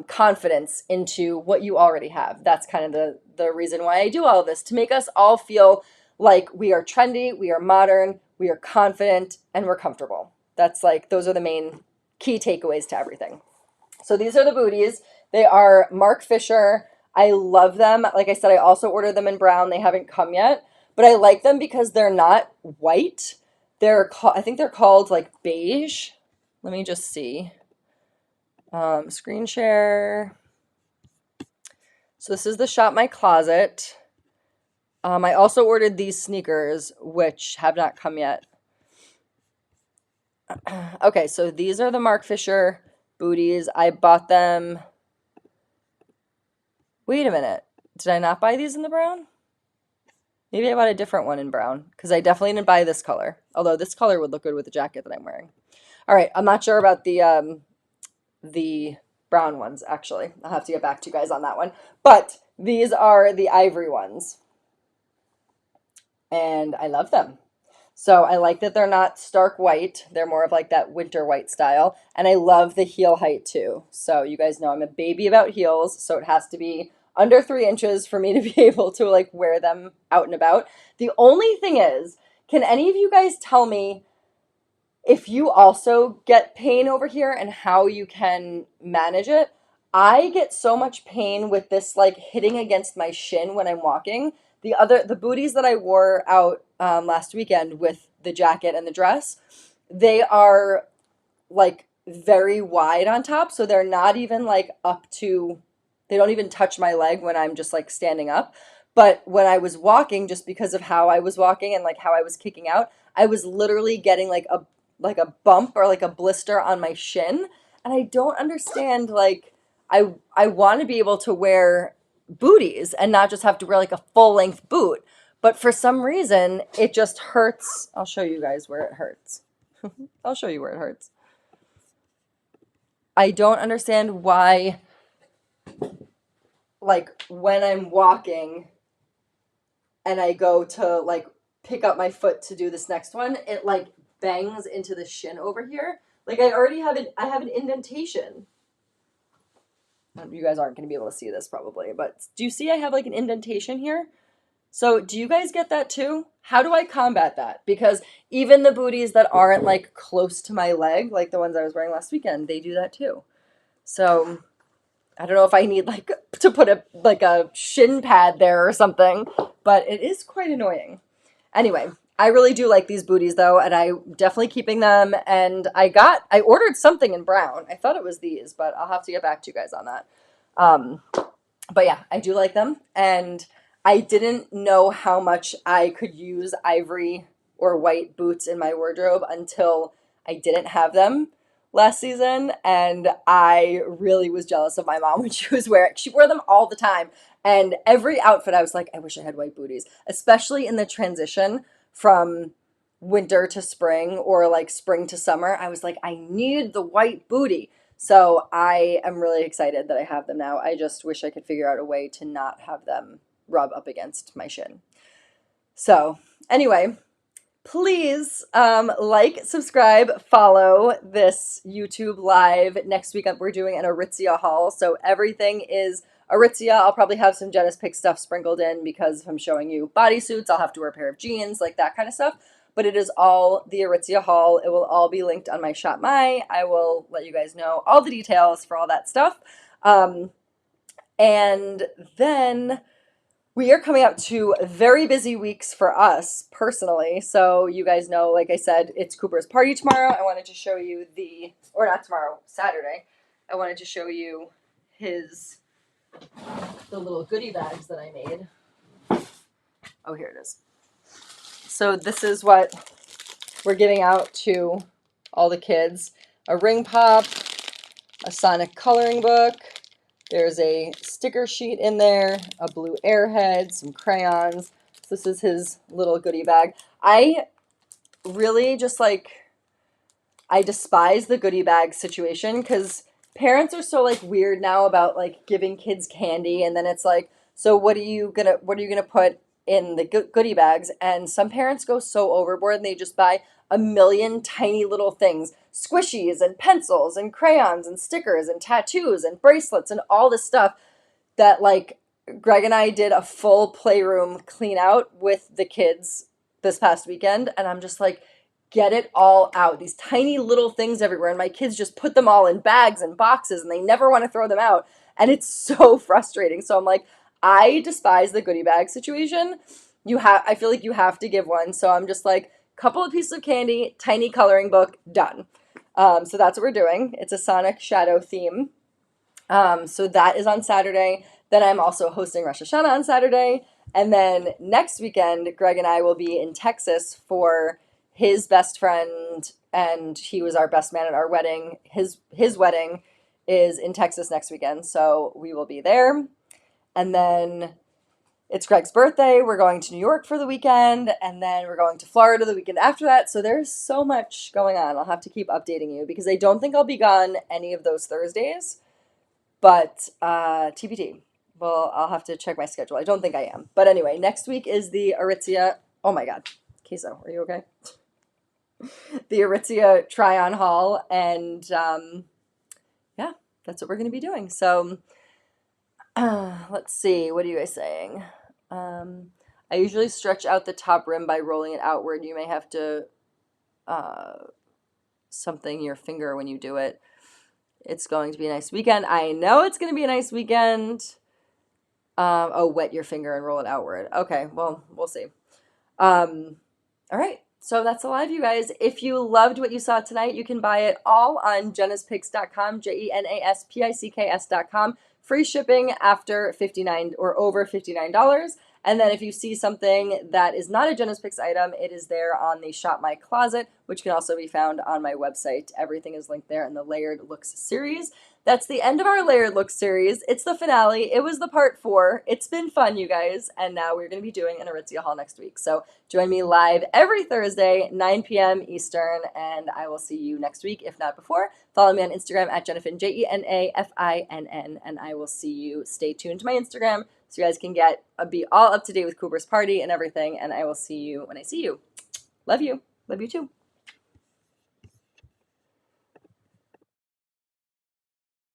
confidence into what you already have. That's kind of the reason why I do all of this, to make us all feel like we are trendy, we are modern, we are confident, and we're comfortable. That's like, those are the main key takeaways to everything. So these are the booties. They are Mark Fisher. I love them. Like I said, I also ordered them in brown. They haven't come yet, but I like them because they're not white. I think they're called like beige. Let me just see. Screen share. So this is the Shop My Closet. I also ordered these sneakers, which have not come yet. Okay, so these are the Mark Fisher booties. I bought them. Wait a minute. Did I not buy these in the brown? Maybe I bought a different one in brown because I definitely didn't buy this color. Although this color would look good with the jacket that I'm wearing. All right, I'm not sure about the brown ones, actually. I'll have to get back to you guys on that one. But these are the ivory ones, and I love them. So I like that they're not stark white. They're more of like that winter white style. And I love the heel height too. So you guys know I'm a baby about heels. So it has to be under 3 inches for me to be able to like wear them out and about. The only thing is, can any of you guys tell me if you also get pain over here and how you can manage it? I get so much pain with this like hitting against my shin when I'm walking. The booties that I wore out last weekend with the jacket and the dress, they are like very wide on top, so they're not even like up to, they don't even touch my leg when I'm just like standing up. But when I was walking, just because of how I was walking and like how I was kicking out, I was literally getting like a bump or like a blister on my shin. And I don't understand, like I want to be able to wear booties and not just have to wear like a full length boot. But for some reason, it just hurts. I'll show you guys where it hurts. I'll show you where it hurts. I don't understand why, like, when I'm walking and I go to, like, pick up my foot to do this next one, it, like, bangs into the shin over here. Like, I have an indentation. You guys aren't going to be able to see this probably, but do you see I have, like, an indentation here? So do you guys get that too? How do I combat that? Because even the booties that aren't, like, close to my leg, like the ones I was wearing last weekend, they do that too. So I don't know if I need like to put a shin pad there or something, but it is quite annoying. Anyway, I really do like these booties though, and I definitely keeping them. And I ordered something in brown. I thought it was these, but I'll have to get back to you guys on that. Um, but yeah, I do like them, and I didn't know how much I could use ivory or white boots in my wardrobe until I didn't have them last season, and I really was jealous of my mom when she wore them all the time, and every outfit I was like, I wish I had white booties, especially in the transition from winter to spring or like spring to summer. I was like, I need the white booty. So I am really excited that I have them now. I just wish I could figure out a way to not have them rub up against my shin. So anyway, please like, subscribe, follow this YouTube live. Next week we're doing an Aritzia haul. So everything is Aritzia. I'll probably have some JENA'S PICKS stuff sprinkled in because if I'm showing you bodysuits, I'll have to wear a pair of jeans, like that kind of stuff. But it is all the Aritzia haul. It will all be linked on my Shop My. I will let you guys know all the details for all that stuff. And then we are coming up to very busy weeks for us personally. So you guys know, like I said, it's Cooper's party tomorrow. I wanted to show you or not tomorrow, Saturday. I wanted to show you the little goodie bags that I made. Oh, here it is. So this is what we're giving out to all the kids. A ring pop, a Sonic coloring book. There's a sticker sheet in there, a blue airhead, some crayons. This is his little goodie bag. I really just I despise the goodie bag situation because parents are so like weird now about like giving kids candy, and then it's like, so what are you gonna put in the goodie bags? And some parents go so overboard and they just buy a million tiny little things, squishies and pencils and crayons and stickers and tattoos and bracelets and all this stuff that like Greg and I did a full playroom clean out with the kids this past weekend, and I'm just like, get it all out. These tiny little things everywhere, and my kids just put them all in bags and boxes, and they never want to throw them out, and it's so frustrating. So I'm like, I despise the goodie bag situation. I feel like you have to give one, so I'm just like, couple of pieces of candy, tiny coloring book, done. So that's what we're doing. It's a Sonic Shadow theme. So that is on Saturday. Then I'm also hosting Rosh Hashanah on Saturday. And then next weekend, Greg and I will be in Texas for his best friend, and he was our best man at our wedding. His wedding is in Texas next weekend, so we will be there. And then it's Greg's birthday. We're going to New York for the weekend, and then we're going to Florida the weekend after that. So there's so much going on. I'll have to keep updating you because I don't think I'll be gone any of those Thursdays But TBD. Well, I'll have to check my schedule. I don't think I am. But anyway, next week is the Aritzia. Oh my God. Queso, are you okay? The Aritzia try-on haul. And yeah, that's what we're going to be doing. So let's see. What are you guys saying? I usually stretch out the top rim by rolling it outward. You may have to something your finger when you do it. It's going to be a nice weekend. I know it's going to be a nice weekend. Oh, wet your finger and roll it outward. Okay, well, we'll see. All right, so that's a live, you guys. If you loved what you saw tonight, you can buy it all on JENA'Spicks.com, JENA'Spicks.com. Free shipping after $59 or over $59. And then if you see something that is not a JENA'S Picks item, it is there on the Shop My Closet, which can also be found on my website. Everything is linked there in the Layered Looks series. That's the end of our Layered Looks series. It's the finale. It was the part 4. It's been fun, you guys. And now we're going to be doing an Aritzia haul next week. So join me live every Thursday, 9 p.m. Eastern, and I will see you next week, if not before. Follow me on Instagram at Jenafinn, JENAFINN, and I will see you. Stay tuned to my Instagram so you guys can be all up to date with Cooper's party and everything, and I will see you when I see you. Love you. Love you too.